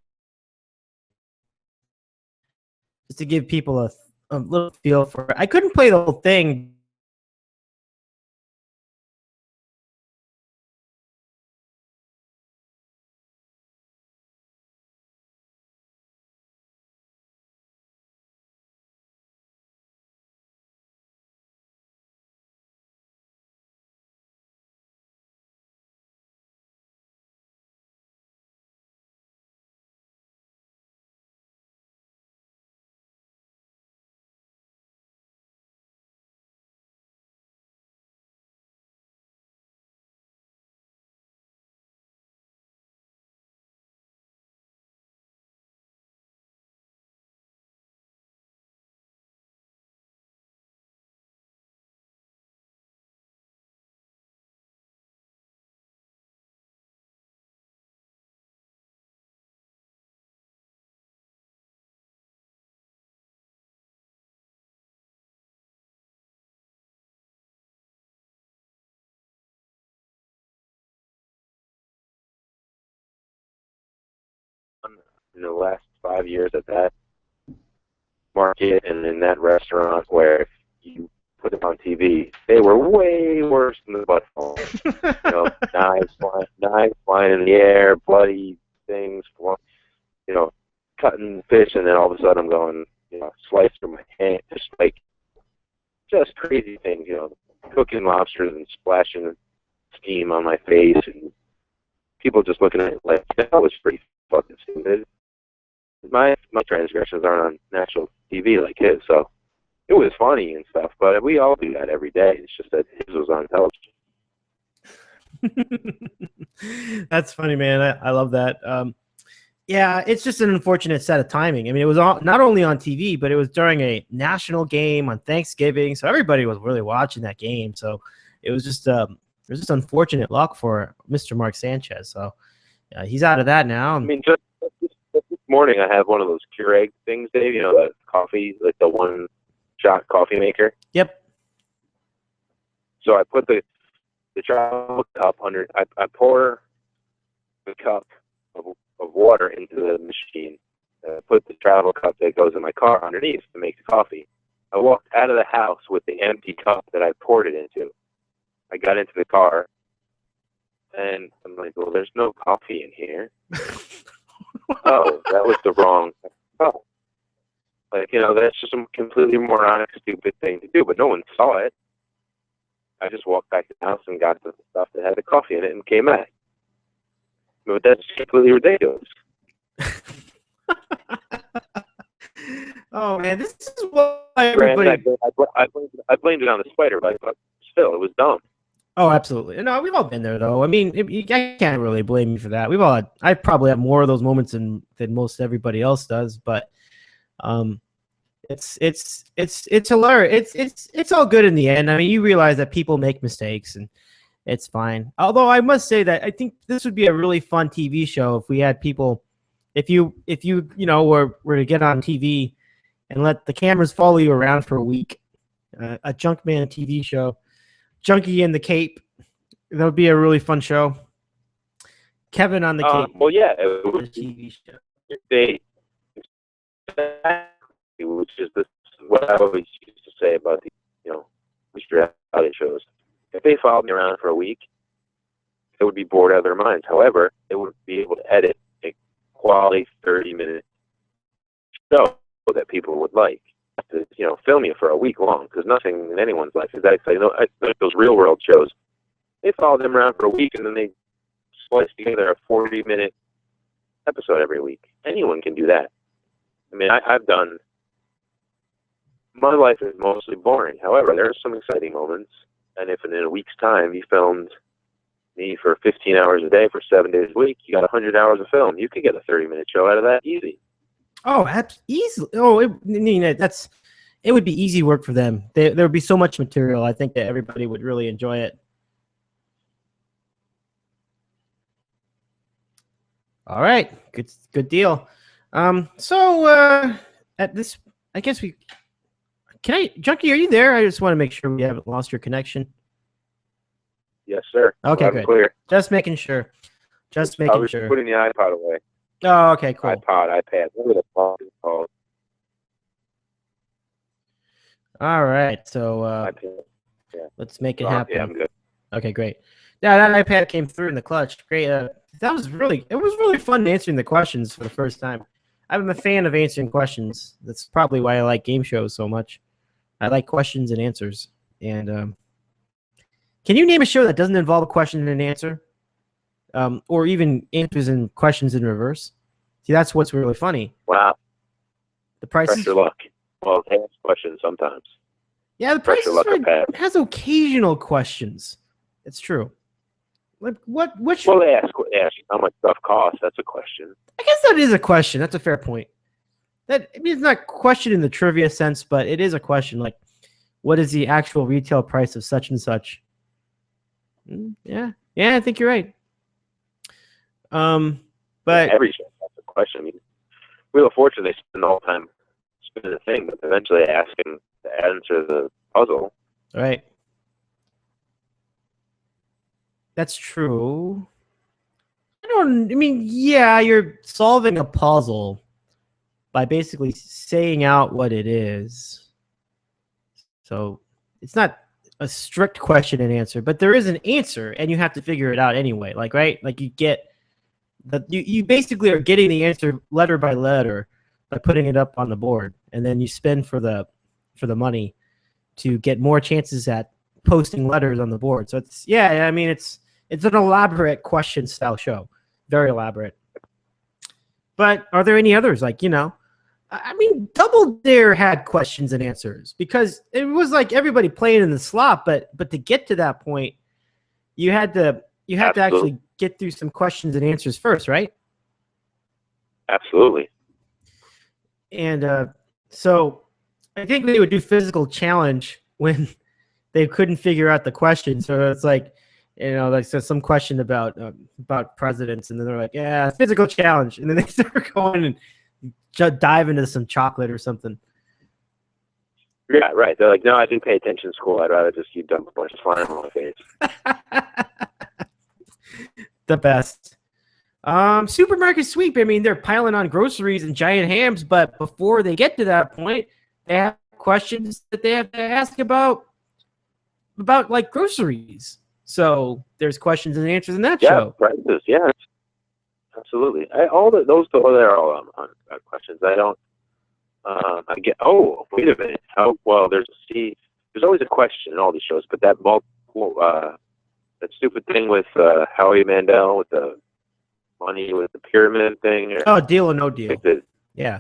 just to give people a little feel for it. I couldn't play the whole thing. In the last 5 years at that market and in that restaurant where if you put them on TV, they were way worse than the butt phone. Knives flying in the air, bloody things, cutting fish, and then all of a sudden I'm going, slice through my hand, just crazy things, cooking lobsters and splashing steam on my face, and people just looking at it like, that was pretty fucking stupid. My transgressions aren't on national TV like his, so it was funny and stuff, but we all do that every day. It's just that his was on television. That's funny, man. I love that. Yeah, it's just an unfortunate set of timing. I mean, it was not only on TV, but it was during a national game on Thanksgiving, so everybody was really watching that game. So it was just unfortunate luck for Mr. Mark Sanchez. So he's out of that now. I mean, just this morning I have one of those Keurig things, Dave. The coffee, like the one-shot coffee maker. Yep. So I put the travel cup under. I pour the cup of water into the machine. Put the travel cup that goes in my car underneath to make the coffee. I walked out of the house with the empty cup that I poured it into. I got into the car, and I'm like, well, there's no coffee in here. Oh, that was the wrong cup. That's just a completely moronic, stupid thing to do, but no one saw it. I just walked back to the house and got the stuff that had the coffee in it and came back. But that's completely ridiculous. Oh man, this is why everybody. I blamed it on the spider bite, but still, it was dumb. Oh, absolutely. No, we've all been there, though. I mean, I can't really blame you for that. I probably have more of those moments than most everybody else does, but it's hilarious. It's all good in the end. I mean, you realize that people make mistakes, and it's fine. Although I must say that I think this would be a really fun TV show if we had people, if you were to get on TV and let the cameras follow you around for a week, a Junkman TV show. Junkie in the Cape. That would be a really fun show. Kevin on the Cape. Well, yeah, it would TV show. Which is what I always used to say about the reality shows. If they followed me around for a week, they would be bored out of their minds. However, they would be able to edit a quality 30-minute show that people would like. To film you for a week long, because nothing in anyone's life is that exciting. Like those real world shows, they follow them around for a week and then they splice together a 40-minute episode every week. Anyone can do that. I mean, I've done. My life is mostly boring. However, there are some exciting moments, and if in a week's time you filmed me for 15 hours a day for 7 days a week, you got 100 hours of film. You could get a 30-minute show out of that easy. Oh, easily. Oh, it would be easy work for them. There would be so much material. I think that everybody would really enjoy it. All right, good deal. So at this, I guess Junkie, are you there? I just want to make sure we haven't lost your connection. Yes, sir. Okay, good. Clear. Just making sure. I was putting the iPod away. Oh, okay, cool. iPad. What the fuck is it called? All right, so let's make it happen. Yeah, I'm good. Okay, great. Yeah, that iPad came through in the clutch. Great. It was really fun answering the questions for the first time. I'm a fan of answering questions. That's probably why I like game shows so much. I like questions and answers. And can you name a show that doesn't involve a question and an answer? Or even answers and questions in reverse. See, that's what's really funny. Wow. The Price is Pressure luck. Well, it has questions sometimes. Yeah, the Price is luck Right has occasional questions. It's true. Like which? Well, they ask how much stuff costs. That's a question. I guess that is a question. That's a fair point. It's not a question in the trivia sense, but it is a question. Like, what is the actual retail price of such and such? Yeah, I think you're right. But every show has a question. I mean, Wheel of Fortune, they spend all the time spinning the thing, but eventually they ask him to answer the puzzle. Right. That's true. You're solving a puzzle by basically saying out what it is. So it's not a strict question and answer, but there is an answer, and you have to figure it out anyway. Like, right? Like you basically are getting the answer letter by letter by putting it up on the board, and then you spend for the money to get more chances at posting letters on the board. So it's an elaborate question style show, very elaborate. But are there any others? Like, Double Dare had questions and answers because it was like everybody playing in the slot, but to get to that point, you had to actually get through some questions and answers first, right? Absolutely. And so I think they would do physical challenge when they couldn't figure out the question. So it's like, like some question about presidents, and then they're like, yeah, physical challenge. And then they start going and dive into some chocolate or something. Yeah, right. They're like, no, I didn't pay attention in school. I'd rather just keep dumping a bunch of slime on my face. The best. Supermarket sweep. I mean, they're piling on groceries and giant hams, but before they get to that point, they have questions that they have to ask about like groceries. So there's questions and answers in that show. Prices, yeah, absolutely. They're all on questions. I don't. I get. Oh, wait a minute. There's always a question in all these shows, but that stupid thing with Howie Mandel with the money with the pyramid thing. Oh, Deal or No Deal. Yeah.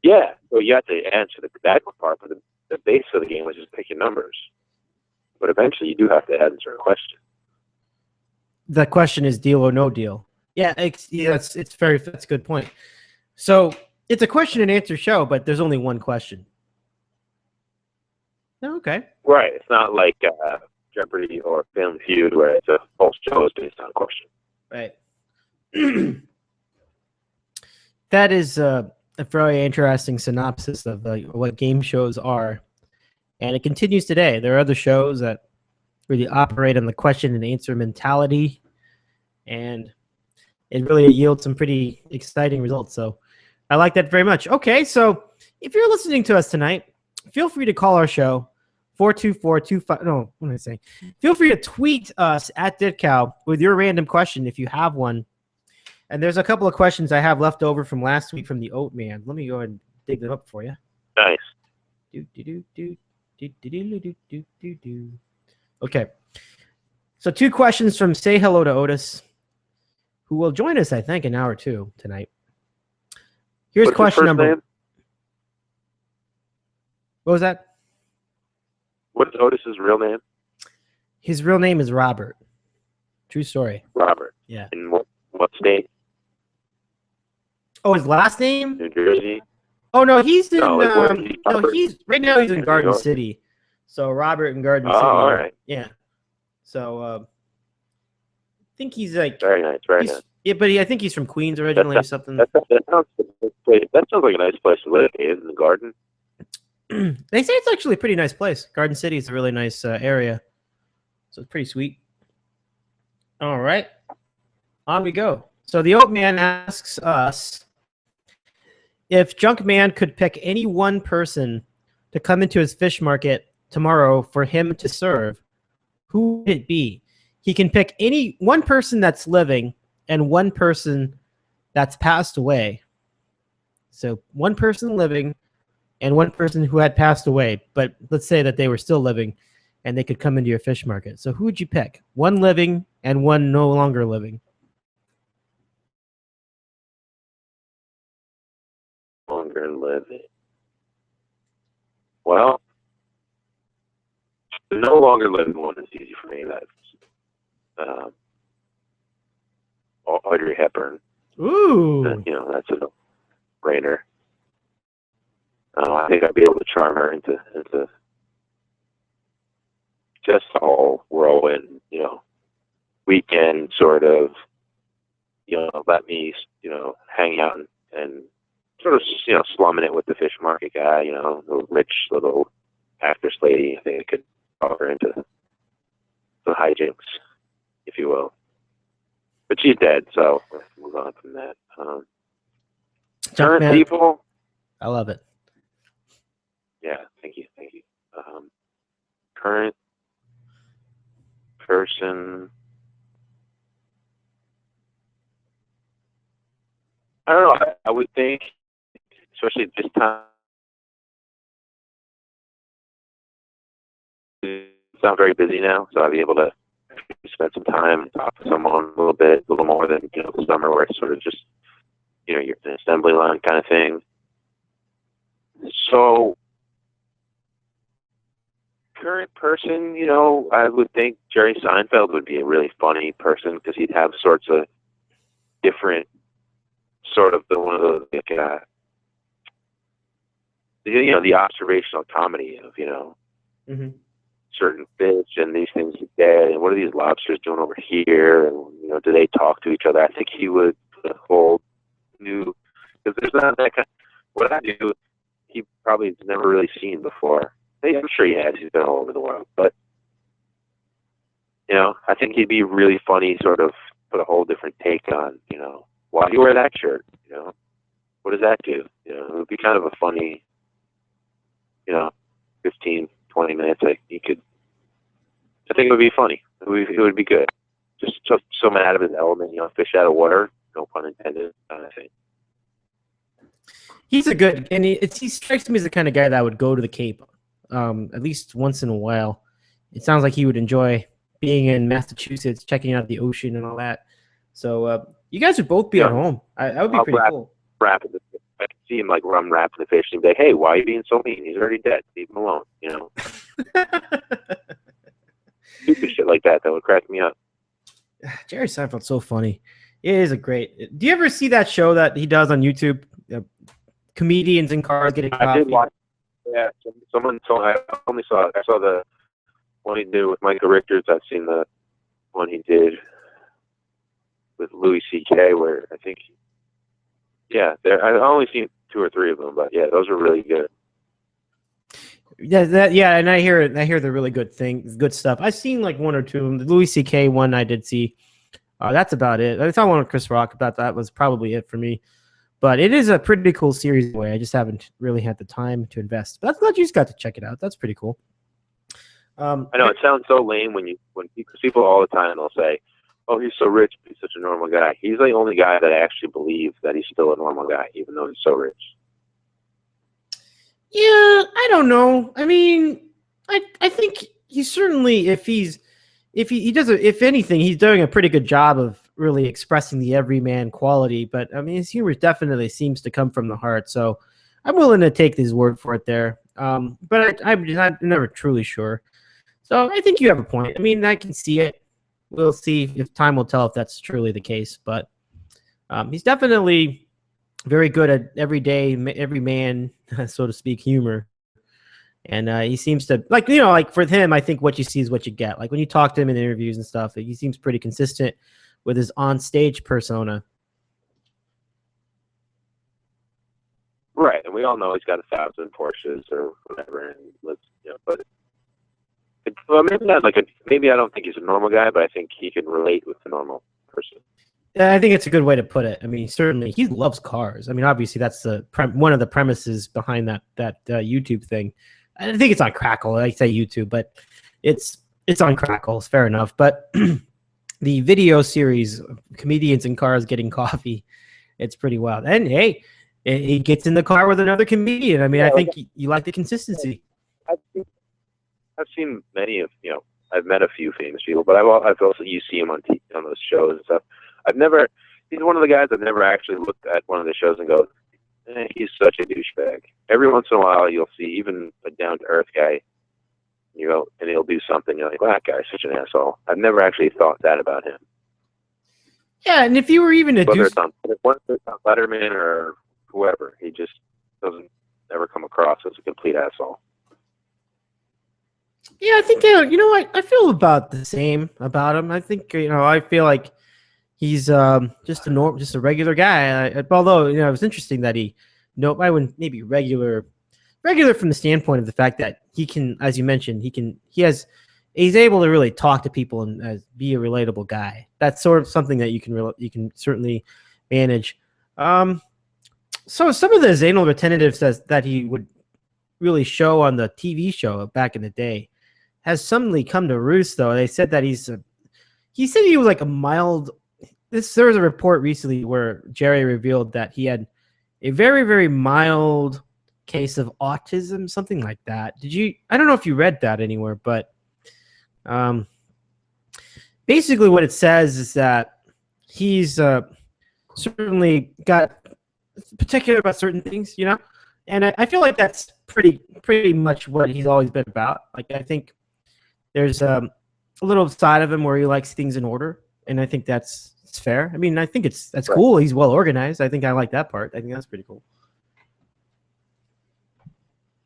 Yeah. So you have to answer that part, but the base of the game was just picking numbers. but eventually you do have to answer a question. The question is deal or no deal. Yeah, that's a good point. So it's a question and answer show, but there's only one question. Okay. Right. It's not like Jeopardy or Family Feud where it's a whole show is based on a question. Right. That is a very interesting synopsis of what game shows are. And it continues today. There are other shows that really operate on the question and answer mentality. And it really yields some pretty exciting results. So I like that very much. Okay, so if you're listening to us tonight, feel free to call our show, 424-25. No, what am I saying? Feel free to tweet us at DitCow with your random question if you have one. And there's a couple of questions I have left over from last week from the Oat Man. Let me go ahead and dig them up for you. Nice. Okay. So 2 questions from Say Hello to Otis, who will join us, I think, an hour or two tonight. Here's What's question his first number. name? What was that? What's Otis's real name? His real name is Robert. True story. Robert. Yeah. In what state? Oh, his last name? New Jersey. Oh no, he's in. No, where is he? No, he's right now. He's in New Garden York. City. So Robert in Garden City. all right. Yeah. So I think he's like. Very nice. Very he's, nice. Yeah, but I think he's from Queens originally or something. That sounds like a nice place to live. Is in the garden. They say it's actually a pretty nice place. Garden City is a really nice area, so it's pretty sweet. All right, on we go. So the Oat Man asks us if Junkman could pick any one person to come into his fish market tomorrow for him to serve, who would it be? He can pick any one person that's living and one person that's passed away. So one person living and one person who had passed away, but let's say that they were still living and they could come into your fish market. So who would you pick? One living and one no longer living. Longer living. Well, the no longer living one is easy for me. That's Audrey Hepburn. Ooh. That's a no-brainer. I think I'd be able to charm her into just a whole whirlwind, weekend sort of, let me, hang out and sort of, slumming it with the fish market guy, the rich little actress lady. I think I could talk her into the hijinks, if you will. But she's dead, so let's move on from that. Current people. I love it. Yeah, thank you. Current person. I don't know. I would think, especially at this time, it's not very busy now, so I'd be able to spend some time and talk to someone a little more than the summer, where it's sort of just you're in an assembly line kind of thing. So. Current person, I would think Jerry Seinfeld would be a really funny person because he'd have sorts of different, sort of one of those, the observational comedy of, Mm-hmm. certain fish and these things are dead and what are these lobsters doing over here and, do they talk to each other? I think he would put a whole new, because there's not that kind of, what I do, he probably has never really seen before. I'm sure he has. He's been all over the world. But, I think he'd be really funny, sort of put a whole different take on, why do you wear that shirt? What does that do? It would be kind of a funny, 15, 20 minutes. I think it would be funny. It would be good. Just so out of his element, fish out of water, no pun intended, kind of thing. He's a good, and he strikes me as the kind of guy that would go to the Cape. At least once in a while. It sounds like he would enjoy being in Massachusetts, checking out the ocean and all that. So you guys would both be at home. That would be pretty cool. I could see him I'm wrapping the fish and be like, hey, why are you being so mean? He's already dead. Leave him alone, stupid shit like that would crack me up. Jerry Seinfeld's so funny. It is a great. Do you ever see that show that he does on YouTube? Comedians in cars getting coffee. I did watch. Yeah, someone told. I only saw. I saw the one he did with Michael Richards. I've seen the one he did with Louis C.K. where I think. Yeah, I've only seen 2 or 3 of them, but yeah, those are really good. Yeah, and I hear they're really good stuff. I've seen like 1 or 2 of them. The Louis C.K. one I did see. That's about it. I saw one with Chris Rock. That was probably it for me. But it is a pretty cool series. Anyway, I just haven't really had the time to invest. But I'm glad you just got to check it out. That's pretty cool. I know it sounds so lame when people all the time will say, "Oh, he's so rich, but he's such a normal guy." He's the only guy that I actually believe that he's still a normal guy, even though he's so rich. Yeah, I don't know. I mean, I think he's certainly if anything, he's doing a pretty good job of really expressing the everyman quality. But I mean, his humor definitely seems to come from the heart. So I'm willing to take his word for it there. But I'm never truly sure. So I think you have a point. I mean, I can see it. We'll see if time will tell if that's truly the case. But he's definitely very good at every man, so to speak, humor. And he seems to like for him, I think what you see is what you get. Like when you talk to him in interviews and stuff, he seems pretty consistent with his on-stage persona. Right, and we all know he's got 1,000 Porsches or whatever, and but maybe I don't think he's a normal guy, but I think he can relate with the normal person. Yeah, I think it's a good way to put it. I mean, certainly he loves cars. I mean, obviously that's one of the premises behind that YouTube thing. I think it's on Crackle. I say YouTube, but it's on Crackle. It's fair enough. But the video series, Comedians in Cars Getting Coffee, it's pretty wild. And hey, he gets in the car with another comedian. I mean, I think you like the consistency. I've seen many of I've met a few famous people, but I've also you see him on those shows and stuff. He's one of the guys I've never actually looked at one of the shows and go, he's such a douchebag. Every once in a while, you'll see even a down-to-earth guy, and he'll do something. You're like, well, that guy's such an asshole. I've never actually thought that about him. Yeah, and if you were even whether it's on Letterman or whoever, he just doesn't ever come across as a complete asshole. Yeah, I think I feel about the same about him. I think I feel like he's just a regular guy. Although it was interesting that I wouldn't maybe regular from the standpoint of the fact that he can, as you mentioned, he's able to really talk to people and be a relatable guy. That's sort of something that you can certainly manage. So some of the anal retentive says that he would really show on the TV show back in the day has suddenly come to roost, though. They said that he said he was like a mild. There was a report recently where Jerry revealed that he had a very, very mild case of autism, something like that. I don't know if you read that anywhere, but basically what it says is that he's certainly got particular about certain things, and I feel like that's pretty much what he's always been about. Like, I think there's a little side of him where he likes things in order, and I think it's fair. I mean, I think that's cool. He's well organized. I think I like that part. I think that's pretty cool.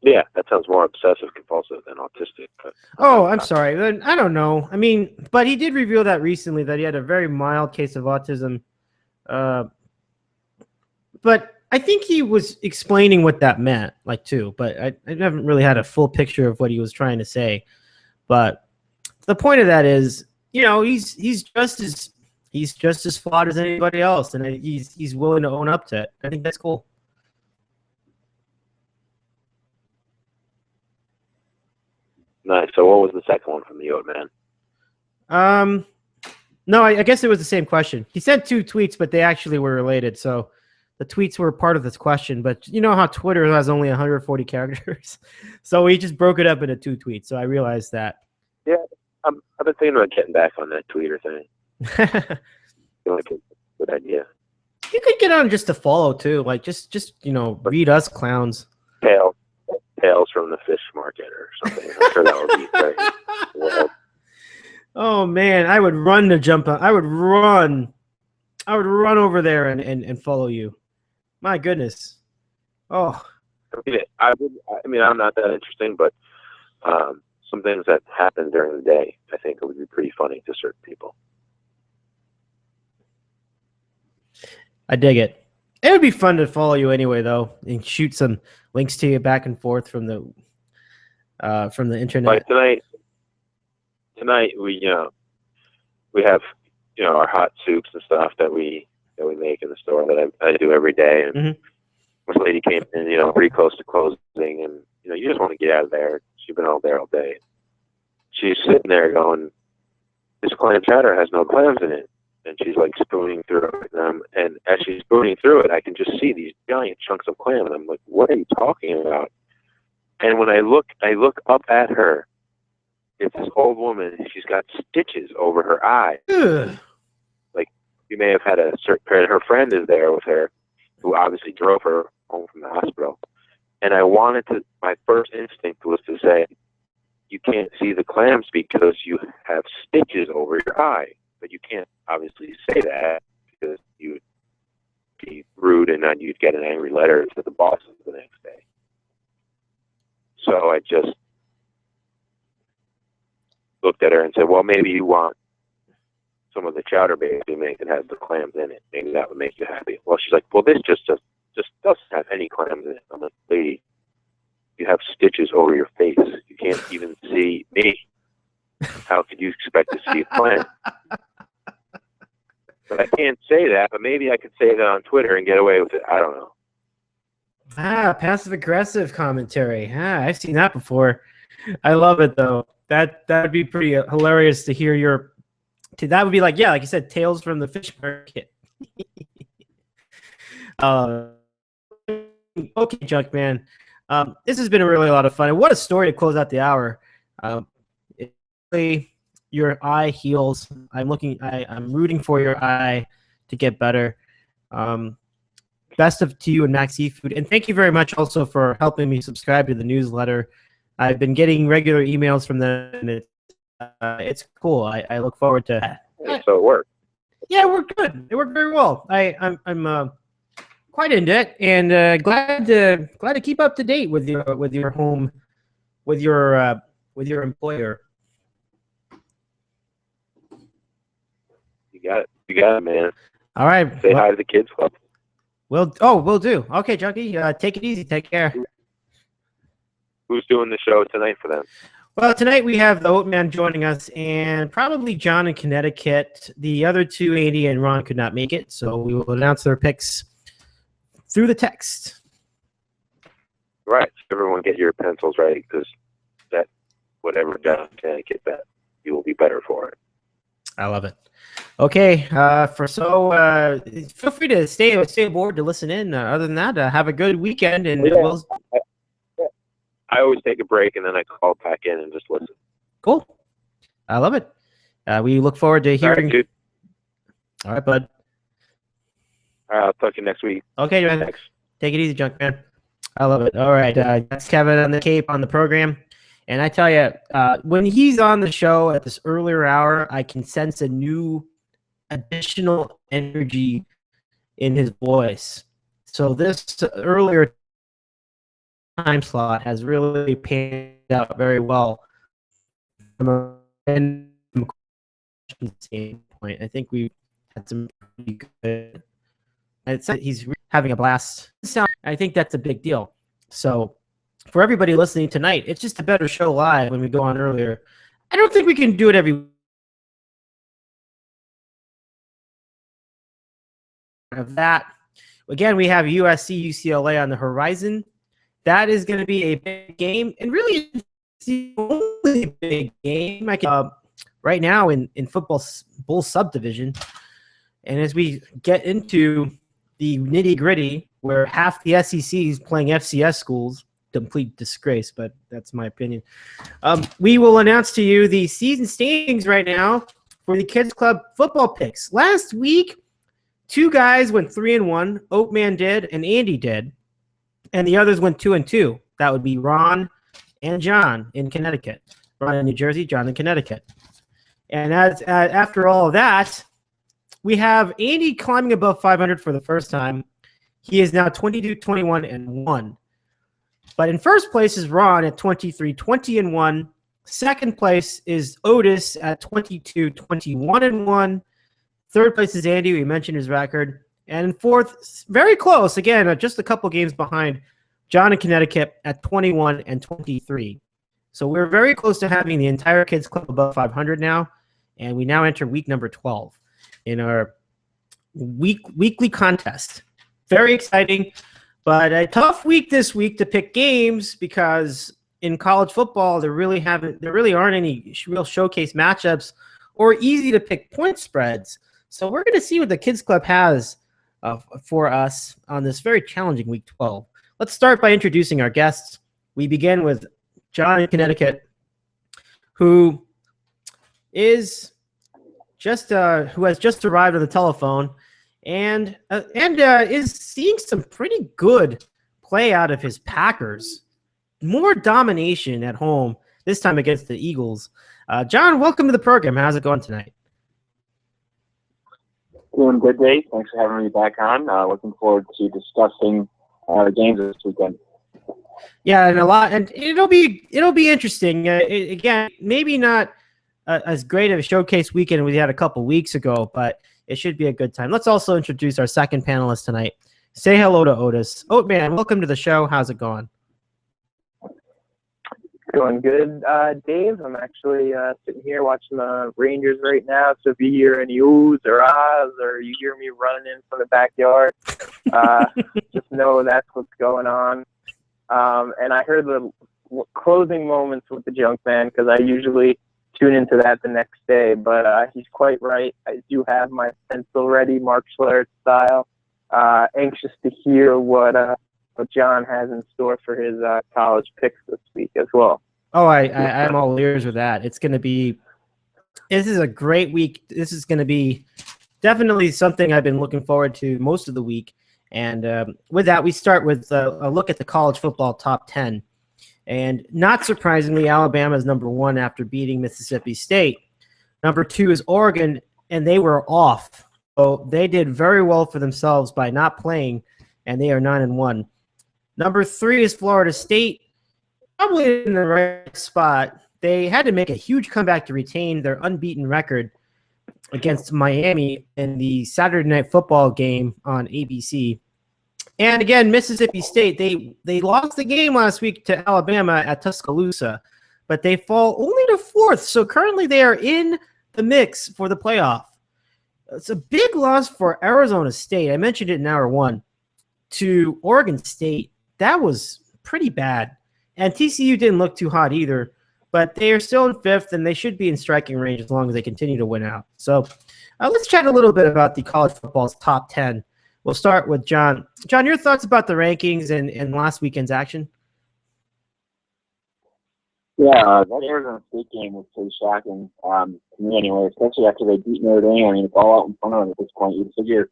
Yeah, that sounds more obsessive compulsive than autistic. But I'm sorry. I don't know. I mean, but he did reveal that recently that he had a very mild case of autism. But I think he was explaining what that meant, too. But I haven't really had a full picture of what he was trying to say. But the point of that is, he's just as flawed as anybody else, and he's willing to own up to it. I think that's cool. Nice. So what was the second one from the Oat Man? No, I guess it was the same question. He sent 2 tweets, but they actually were related. So the tweets were part of this question. But you know how Twitter has only 140 characters? So he just broke it up into 2 tweets. So I realized that. Yeah, I've been thinking about getting back on that Twitter thing. I feel like it's a good idea. You could get on just to follow, too. Just read us clowns. Tales from the fish market or something. I'm sure that would be great. Oh man, I would run to jump on. I would run over there and follow you. My goodness. Oh. I mean, I'm not that interesting, but some things that happen during the day, I think it would be pretty funny to certain people. I dig it. It would be fun to follow you anyway, though, and shoot some links to you back and forth from the internet. Like tonight we have our hot soups and stuff that we make in the store that I do every day. And this lady came in, pretty close to closing, and you just want to get out of there. She's been out there all day. She's sitting there going, "This clam chowder has no clams in it." And she's like spooning through it. And as she's spooning through it, I can just see these giant chunks of clam. And I'm like, what are you talking about? And when I look up at her, it's this old woman. She's got stitches over her eye. Ugh. Like, you may have had a certain parent. Her friend is there with her, who obviously drove her home from the hospital. And my first instinct was to say, you can't see the clams because you have stitches over your eye. But you can't obviously say that because you would be rude and then you'd get an angry letter to the bosses the next day. So I just looked at her and said, well, maybe you want some of the chowder base we make that has the clams in it. Maybe that would make you happy. Well, she's like, well, this just doesn't have any clams in it. I'm like, lady, you have stitches over your face. You can't even see me. How could you expect to see a clam? But I can't say that, but maybe I could say that on Twitter and get away with it. I don't know. Passive-aggressive commentary. I've seen that before. I love it, though. That would be pretty hilarious to hear that would be like, yeah, like you said, Tales from the Fish Market. Okay, Junkman. This has been really a lot of fun. And what a story to close out the hour. Your eye heals. I'm rooting for your eye to get better. Best of to you and Max Seafood. And thank you very much also for helping me subscribe to the newsletter. I've been getting regular emails from them, and it's cool. I look forward to that. So it worked. Yeah, it worked good. It worked very well. I'm quite into it, and glad to keep up to date with your home, with your employer. You got it, man. All right. Say hi to the kids club. We'll do. Okay, Junkie. Take it easy. Take care. Who's doing the show tonight for them? Well, tonight we have the Oatman joining us, and probably John in Connecticut. The other two, Andy and Ron, could not make it, so we will announce their picks through the text. Right. Everyone get your pencils ready, because that whatever John in Connecticut bet, you will be better for it. I love it. Okay, feel free to stay aboard to listen in. Other than that, have a good weekend, and I always take a break and then I call back in and just listen. Cool. I love it. We look forward to hearing. All right, dude. All right, bud. All right, I'll talk to you next week. Okay, man. Thanks. Take it easy, Junk Man. I love it. All right, that's Kevin on the Cape on the program. And I tell you, when he's on the show at this earlier hour, I can sense a new additional energy in his voice. So this earlier time slot has really panned out very well from a standpoint. I think we had some pretty good. He's having a blast. I think that's a big deal. So for everybody listening tonight, it's just a better show live when we go on earlier. I don't think we can do it every of that. Again, we have USC, UCLA on the horizon. That is going to be a big game, and really it's the only big game I can right now in football bull subdivision. And as we get into the nitty gritty, where half the SEC is playing FCS schools, complete disgrace, but that's my opinion. We will announce to you the season standings right now for the Kids Club football picks. Last week, two guys went 3-1. Oatman did, and Andy did. And the others went 2-2. That would be Ron and John in Connecticut. Ron in New Jersey, John in Connecticut. And after all of that, we have Andy climbing above 500 for the first time. He is now 22-21-1. But in first place is Ron at 23-20-1. Second place is Otis at 22-21-1. Third place is Andy. We mentioned his record. And in fourth, very close, again, just a couple games behind, John in Connecticut at 21-23. So we're very close to having the entire kids club above 500 now. And we now enter week number 12 in our weekly contest. Very exciting, but a tough week this week to pick games because in college football there really aren't any real showcase matchups or easy to pick point spreads. So we're going to see what the Kids Club has for us on this very challenging week 12. Let's start by introducing our guests. We begin with John in Connecticut, who has just arrived on the telephone and is seeing some pretty good play out of his Packers. More domination at home, this time against the Eagles. John, welcome to the program. How's it going tonight? Doing good, Dave. Thanks for having me back on. Looking forward to discussing the games this weekend. Yeah, and it'll be interesting. Again, maybe not as great of a showcase weekend we had a couple weeks ago, but it should be a good time. Let's also introduce our second panelist tonight. Say hello to Otis. Oatman, welcome to the show. How's it going? Going good, Dave. I'm actually sitting here watching the Rangers right now, so if you hear any oohs or ahs or you hear me running in from the backyard, just know that's what's going on. And I heard the closing moments with the junk man because I usually tune into that the next day, but he's quite right. I do have my pencil ready, Mark Schlereth style. Anxious to hear what John has in store for his college picks this week as well. Oh, I'm all ears with that. This is a great week. This is going to be definitely something I've been looking forward to most of the week. And with that, we start with a look at the college football top 10. And not surprisingly, Alabama is number 1 after beating Mississippi State. Number 2 is Oregon, and they were off. So they did very well for themselves by not playing, and they are 9-1. Number 3 is Florida State, probably in the right spot. They had to make a huge comeback to retain their unbeaten record against Miami in the Saturday Night Football game on ABC. And again, Mississippi State, they lost the game last week to Alabama at Tuscaloosa, but they fall only to 4th. So currently they are in the mix for the playoff. It's a big loss for Arizona State. I mentioned it in hour 1 to Oregon State. That was pretty bad. And TCU didn't look too hot either, but they are still in 5th, and they should be in striking range as long as they continue to win out. So let's chat a little bit about the college football's top 10. We'll start with John. John, your thoughts about the rankings and last weekend's action? Yeah, that Arizona State game was pretty shocking to me anyway, especially after they beat Notre Dame. I mean, it's all out in front of them at this point. You'd figure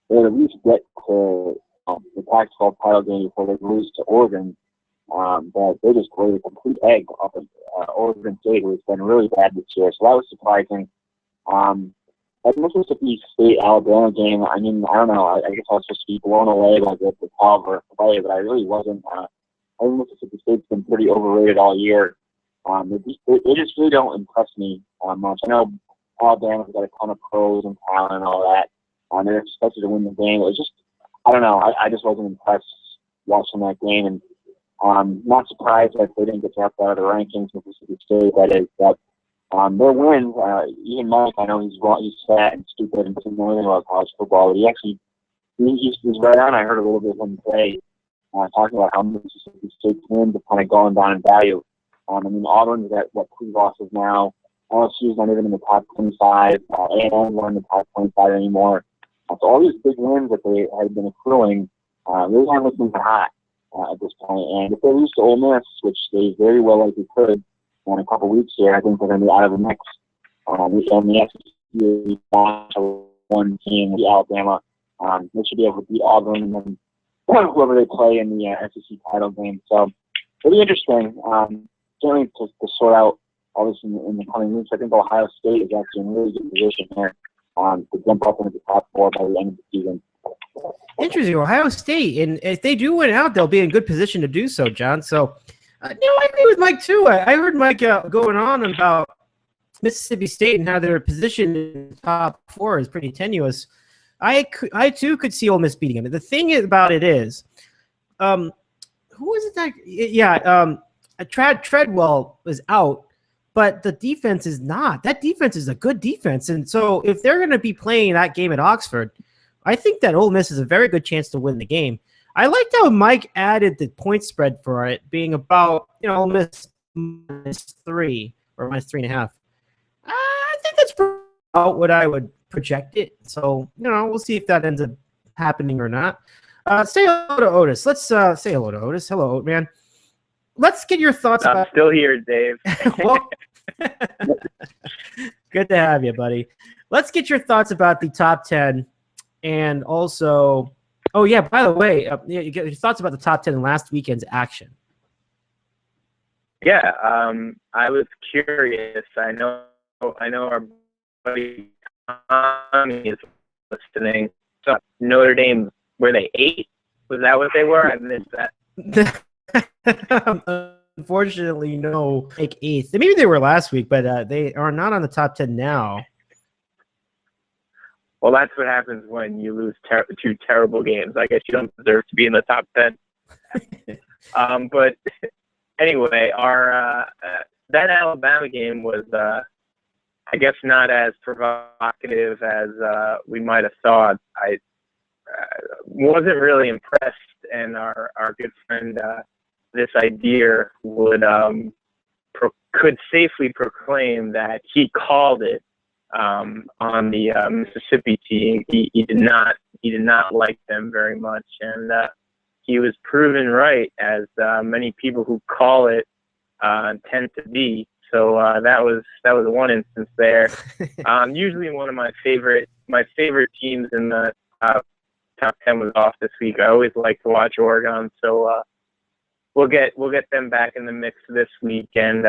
they would at least get to the Pac-12 title game before they lose to Oregon. But they just laid a complete egg up at Oregon State, who's been really bad this year. So that was surprising. At Mississippi State-Alabama game, I mean, I don't know. I guess I was supposed to be blown away by the caliber of play, but I really wasn't. I think Mississippi State's been pretty overrated all year. They just really don't impress me much. I know Alabama's got a ton of pros and talent and all that. They're expected to win the game. It was just, I don't know. I just wasn't impressed watching that game. And not surprised that they didn't get dropped out of the rankings, Mississippi State, that is. But their wins, even Mike, I know he's fat and stupid and doesn't know anything about college football, but he's right on. I heard a little bit of him play, talking about how Mississippi State's wins have kind of gone down in value. I mean, Auburn's at, 3 losses now. LSU's not even in the top 25. A&M's not in the top 25 anymore. So all these big wins that they had been accruing really aren't looking hot at this point. And if they lose to Ole Miss, which they very well likely could in a couple weeks here, I think they're going to be out of the mix. And the SEC one team, the Alabama, they should be able to beat Auburn and then whoever they play in the SEC title game. So it'll be interesting. Certainly to sort out obviously in the coming weeks. I think Ohio State is actually in a really good position here to jump up into the top 4 by the end of the season. Interesting, Ohio State, and if they do win out, they'll be in good position to do so, John. So, I agree with Mike too. I heard Mike going on about Mississippi State and how their position in the top 4 is pretty tenuous. I too could see Ole Miss beating them. The thing about it is, who was it that? Yeah, Treadwell is out, but the defense is not. That defense is a good defense, and so if they're going to be playing that game at Oxford, I think that Ole Miss has a very good chance to win the game. I liked how Mike added the point spread for it being about, Ole Miss -3 or -3.5. I think that's about what I would project it. So, we'll see if that ends up happening or not. Say hello to Otis. Let's say hello to Otis. Hello, man. Let's get your thoughts I'm about. still here, Dave. Well, good to have you, buddy. Let's get your thoughts about the top 10 and also. Oh, yeah, by the way, you get your thoughts about the top 10 in last weekend's action. Yeah, I was curious. I know our buddy Tommy is listening. So Notre Dame, were they 8? Was that what they were? I missed that. Unfortunately, no, like 8th. Maybe they were last week, but they are not on the top 10 now. Well, that's what happens when you lose 2 terrible games. I guess you don't deserve to be in the top 10. But anyway, our that Alabama game was, I guess, not as provocative as we might have thought. I wasn't really impressed, and our good friend this idea could safely proclaim that he called it. On the Mississippi team, he did not like them very much, and he was proven right, as many people who call it tend to be. So that was one instance there. Usually one of my favorite teams in the top 10 was off this week. I always like to watch Oregon, so we'll get them back in the mix this week, and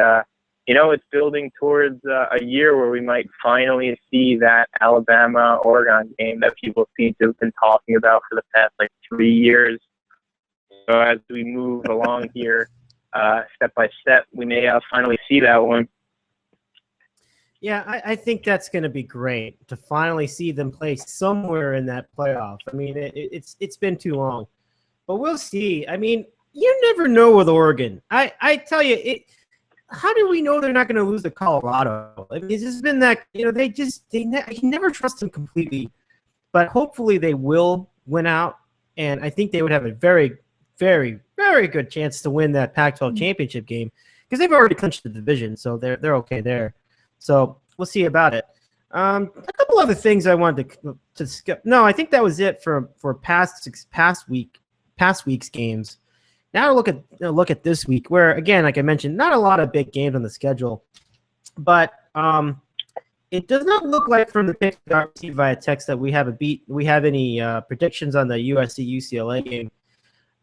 it's building towards a year where we might finally see that Alabama-Oregon game that people seem to have been talking about for the past 3 years. So as we move along here, step by step, we may finally see that one. Yeah, I think that's going to be great to finally see them play somewhere in that playoff. I mean, it's been too long, but we'll see. I mean, you never know with Oregon. I tell you, how do we know they're not going to lose to Colorado? I mean, it's just been that, I can never trust them completely, but hopefully they will win out, and I think they would have a very, very, very good chance to win that Pac-12 championship game because they've already clinched the division, so they're okay there. So we'll see about it. A couple other things I wanted to skip. No, I think that was it for past week's games. Now look at this week, where again, like I mentioned, not a lot of big games on the schedule, but it does not look like from the picks I received via text that we have any predictions on the USC UCLA game.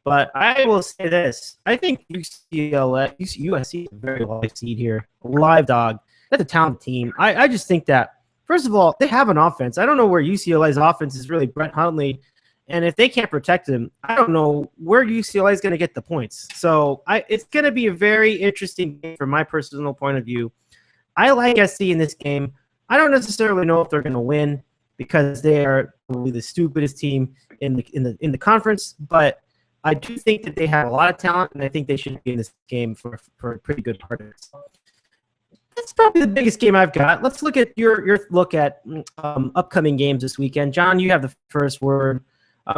But I will say this: I think USC is a very live seed here, live dog. That's a talented team. I just think that first of all, they have an offense. I don't know where UCLA's offense is really Brett Hundley. And if they can't protect him, I don't know where UCLA is going to get the points. So it's going to be a very interesting game from my personal point of view. I like SC in this game. I don't necessarily know if they're going to win because they are probably the stupidest team in the conference, but I do think that they have a lot of talent, and I think they should be in this game for a pretty good part of it. So that's probably the biggest game I've got. Let's look at your look at upcoming games this weekend. John, you have the first word.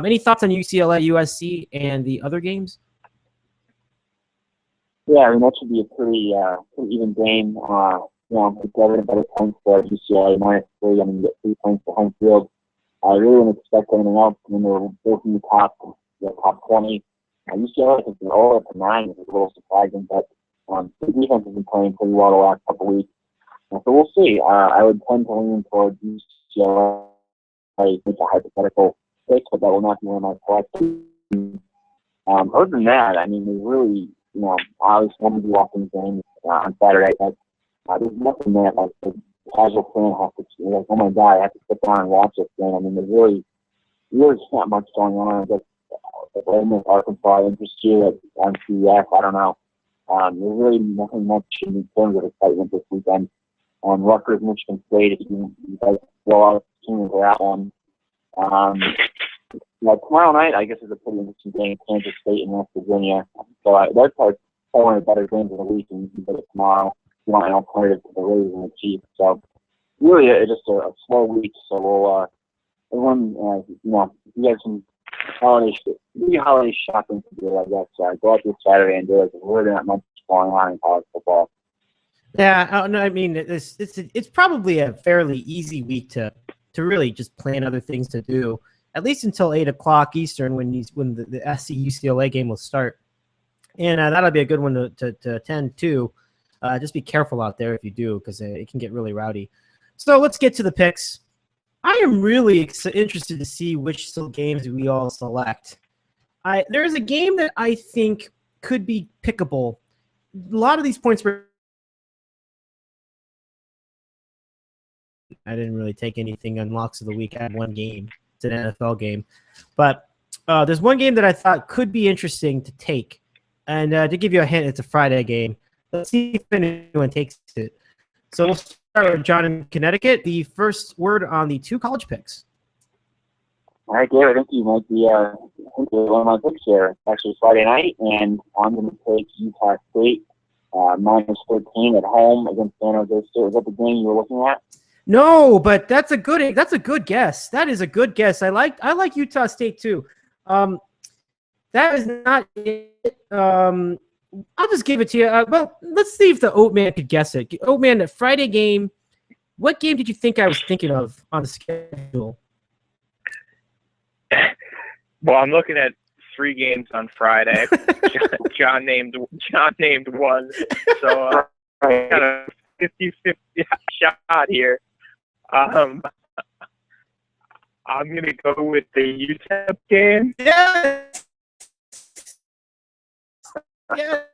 Any thoughts on UCLA, USC, and the other games? Yeah, I mean, that should be a pretty even game. It's better and better points for UCLA -3. I mean, you get 3 points for home field. I really wouldn't expect anything else. I mean, they're both in the top 20. UCLA, I think they're all up to 9, which is a little surprising, but the defense has been playing pretty well the last couple weeks. So we'll see. I would tend to lean towards UCLA. It's a hypothetical pick, but that will not be one of my collections. Other than that, I mean, they really, obviously want to be watching games on Saturday. That's There's nothing that like the casual fan has to like, oh my God, I have to sit down and watch this game. I mean, there's really not much going on. I guess Ole Miss, Arkansas interests you on CEF. I don't know. There's really nothing much in terms of excitement this weekend. Rutgers, Michigan State, if you guys blow out the team for that one. Tomorrow night, I guess, is a pretty interesting game, Kansas State and West Virginia. So that's probably one of the better games of the week, and you can get it tomorrow. You want an alternative to the Rays and the Chiefs. So really, it's just a slow week. So we'll, everyone, if you guys can holiday shopping to do, I guess. Go out this Saturday and do it. There's really not much going on in college football. Yeah, no, I mean, it's probably a fairly easy week to really just plan other things to do, at least until 8 o'clock Eastern when the SC UCLA game will start. And that'll be a good one to attend too. Just be careful out there if you do, because it can get really rowdy. So let's get to the picks. I am really interested to see which games we all select. There's a game that I think could be pickable. A lot of these points were. I didn't really take anything on locks of the week. I had one game. It's an NFL game. But there's one game that I thought could be interesting to take. And to give you a hint, it's a Friday game. Let's see if anyone takes it. So we'll start with John in Connecticut. The first word on the 2 college picks. All right, Dave, I think you might be one of my picks here. It's actually Friday night, and I'm going to take Utah State -13 at home against San Jose State. Was that the game you were looking at? No, but that's a good guess. That is a good guess. I like Utah State too. That is not it. I'll just give it to you. Well, let's see if the Oatman could guess it. Oatman, the Friday game. What game did you think I was thinking of on the schedule? Well, I'm looking at 3 games on Friday. John named one, so I got a 50-50 shot here. I'm gonna go with the UTEP game. Yes. Yes.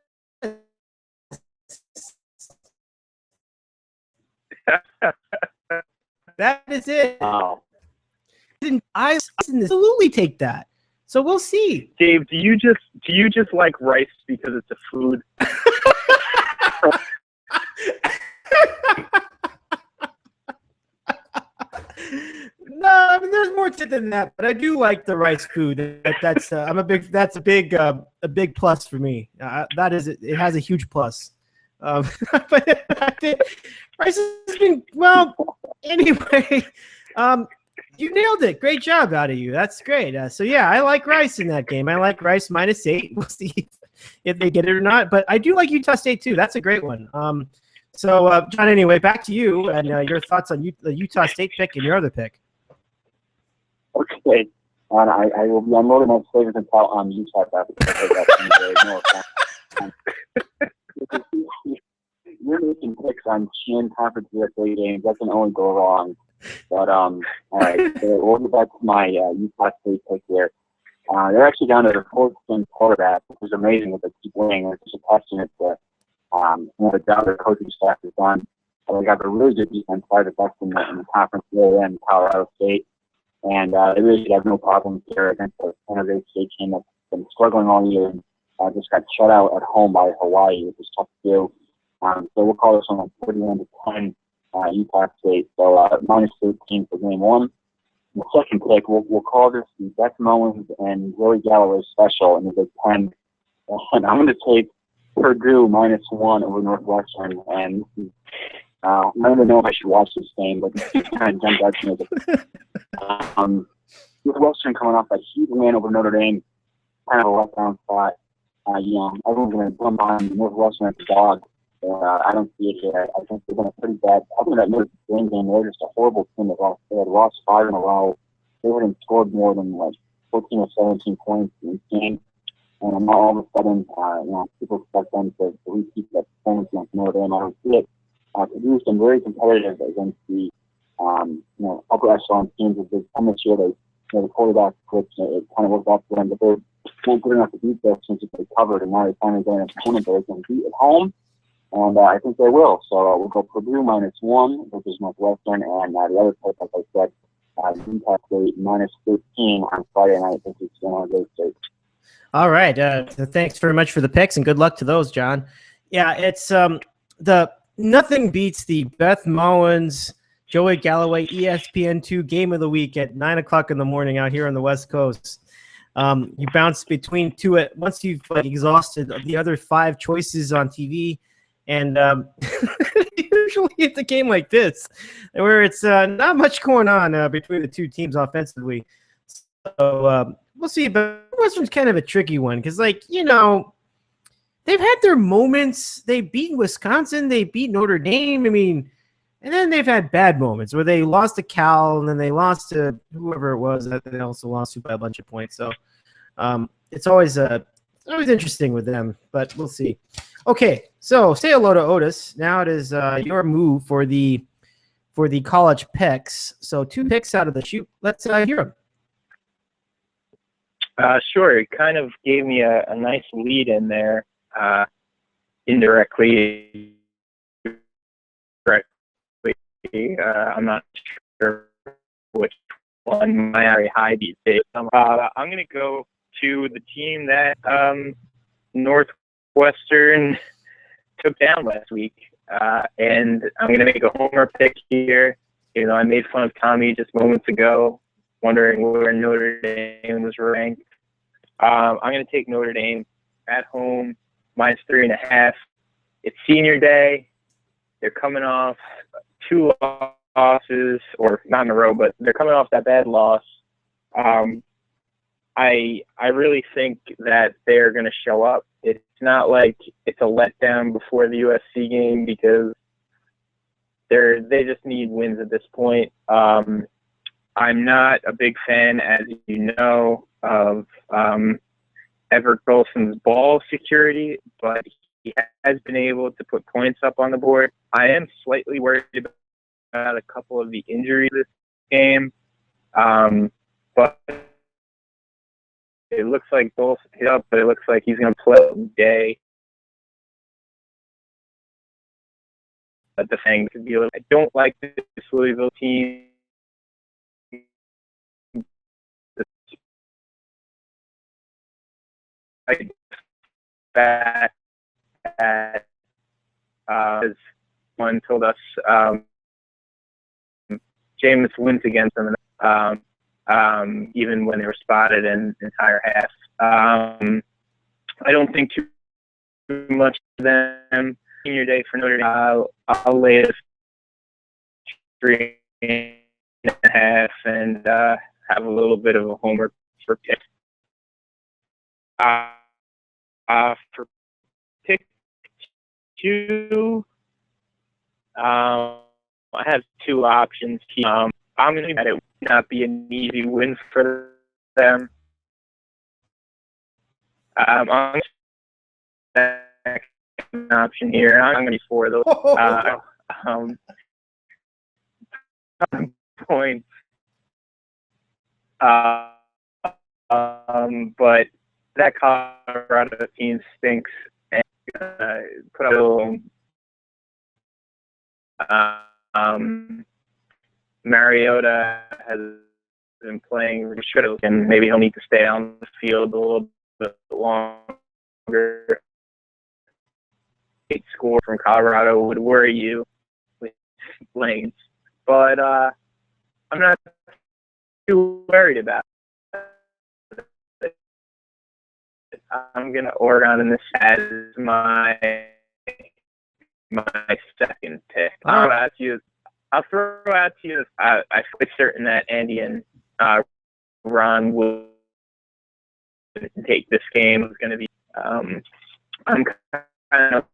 That is it. Wow. I absolutely take that. So we'll see. Dave, do you just like rice because it's a food? No, I mean there's more to it than that, but I do like the rice food. That's a big plus for me. It has a huge plus. But I think rice has been anyway. You nailed it. Great job out of you. That's great. So yeah, I like rice in that game. I like rice -8. We'll see if they get it or not. But I do like Utah State too. That's a great one. So John, anyway, back to you and your thoughts on the Utah State pick and your other pick. Okay. I will be unloading my savings account on Utah. You're making picks on Chin Conference USA games. That can only go wrong. But all right, so we'll get back to my Utah State pick here. They're actually down to their 4th-string quarterback, which is amazing that they keep winning. It's just a testament to the job their coaching staff has done. They got a really good defense, probably the best in the conference there in Colorado State. And they really have no problems here against the San Jose State team that's been struggling all year and just got shut out at home by Hawaii, which is tough to do. So we'll call this one a 31-10 Utah State. So -13 for game 1. The second pick, we'll call this the Beck Mullins and Roy Galloway special in the Big Ten. And I'm going to take Purdue -1 over Northwestern. And I don't even know if I should watch this game, but it kind of jumped out to me. Northwestern coming off a huge win over Notre Dame, kind of a letdown spot. Everyone's going to jump on Northwestern at the dog. I don't see it here. I think they've been a pretty bad. I think that Notre Dame game, they're just a horrible team that lost. They had lost 5 in a row. They hadn't scored more than 14 or 17 points in the game. And now all of a sudden, people expect them to repeat that performance against Notre Dame. I don't see it. Purdue's been very competitive against the upper echelon teams of the come this year. The quarterback switch, it kind of worked out for them, but they're not good enough to beat those since they covered, and now they're finally getting an opponent that they can beat at home. and I think they will. So we'll go Purdue -1, which is Northwestern, and the other pick, like I said, Utah State -13 on Friday night, which is San Jose State. All right. Thanks very much for the picks, and good luck to those, John. Yeah, it's nothing beats the Beth Mowins, Joey Galloway, ESPN2 game of the week at 9 o'clock in the morning out here on the West Coast. You bounce between two once you've exhausted the other 5 choices on TV, and usually it's a game like this where it's not much going on between the two teams offensively. So we'll see. But Western's kind of a tricky one because, they've had their moments. They beat Wisconsin. They beat Notre Dame. And then they've had bad moments where they lost to Cal, and then they lost to whoever it was that they also lost to by a bunch of points. So it's always interesting with them, but we'll see. Okay, so say hello to Otis. Now it is your move for the college picks. So 2 picks out of the chute. Let's hear them. Sure. It kind of gave me a nice lead in there, indirectly. I'm not sure which one my high beat is. I'm going to go to the team that Northwestern took down last week, and I'm going to make a homer pick here. I made fun of Tommy just moments ago, wondering where Notre Dame was ranked. I'm going to take Notre Dame at home, -3.5. It's senior day. They're coming off 2 losses, or not in a row, but they're coming off that bad loss. I really think that they're going to show up. It's not like it's a letdown before the USC game because they just need wins at this point. I'm not a big fan, as you know, of Everett Golson's ball security, but he has been able to put points up on the board. I am slightly worried about a couple of the injuries this game, but it looks like Golson hit up, but it looks like he's going to play today. But the thing could be I don't like this Louisville team. Back at as one told us Jameis wins against them even when they were spotted in the entire half. I don't think too much of them. Senior day for Notre Dame. I'll lay it 3.5 and have a little bit of a homer for pick. For pick 2, I have 2 options. I'm going to bet it would not be an easy win for them. I'm going to an option here. I'm going to be for those points. But that Colorado team stinks. And put up a little. Mariota has been playing should have, and maybe he'll need to stay on the field a little bit longer. A score from Colorado would worry you with lanes, but I'm not too worried about it. I'm gonna Oregon in this as my second pick. I'll throw out to you. I'm certain that Andy and Ron will take this game. It's going to be. I'm kind of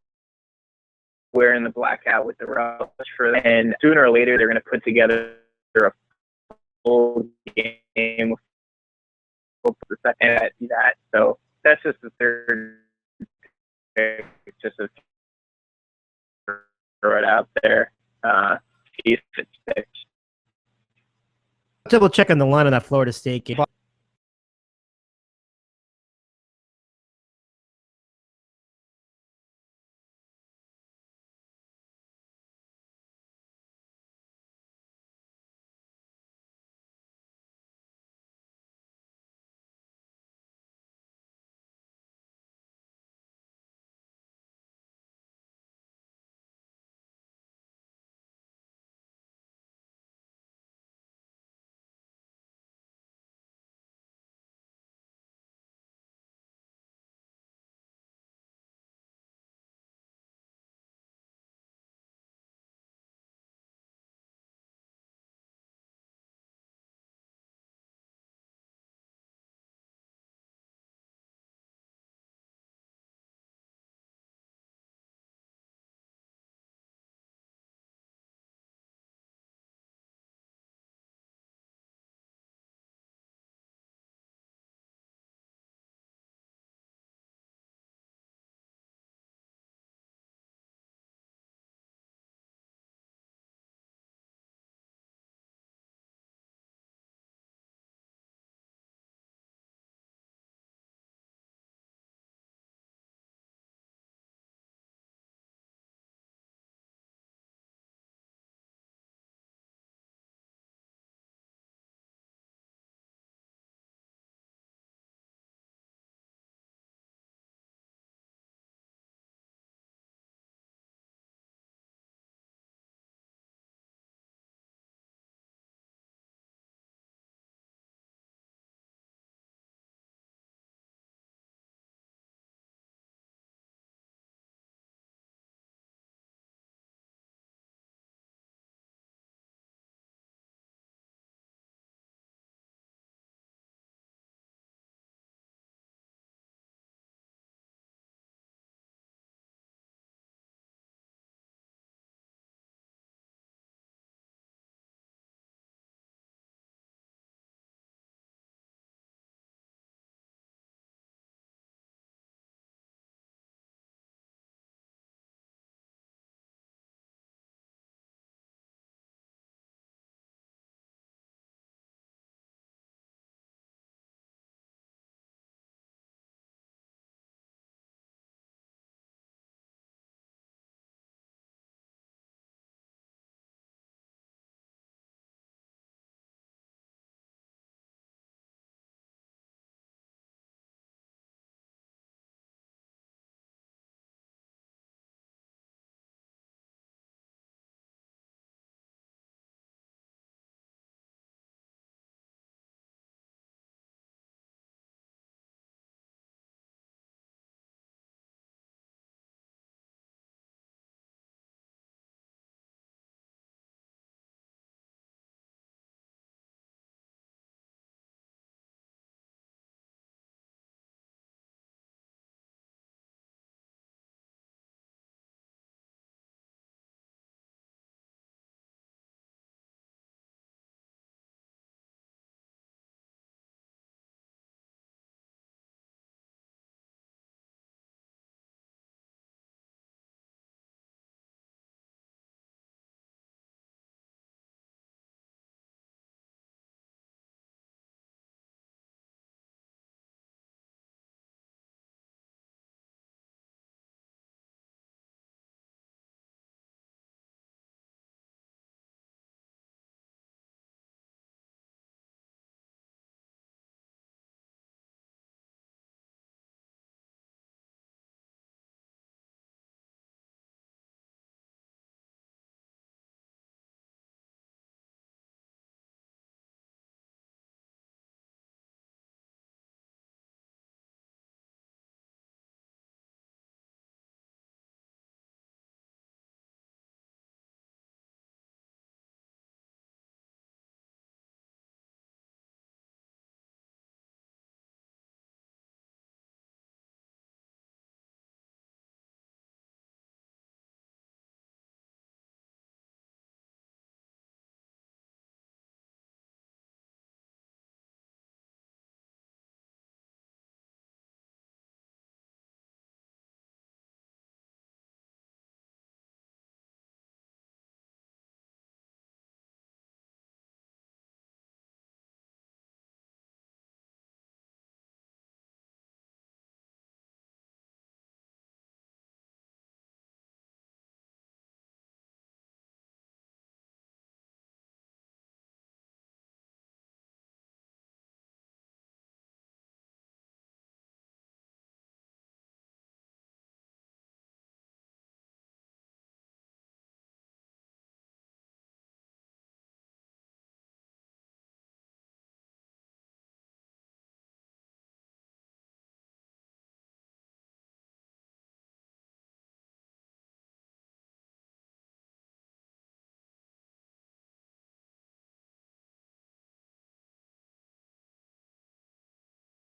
wearing the blackout with the rush for them, and sooner or later they're going to put together a full game for the second at that. So that's just the third pick. Just to throw it out there. Double check on the line of that Florida State game.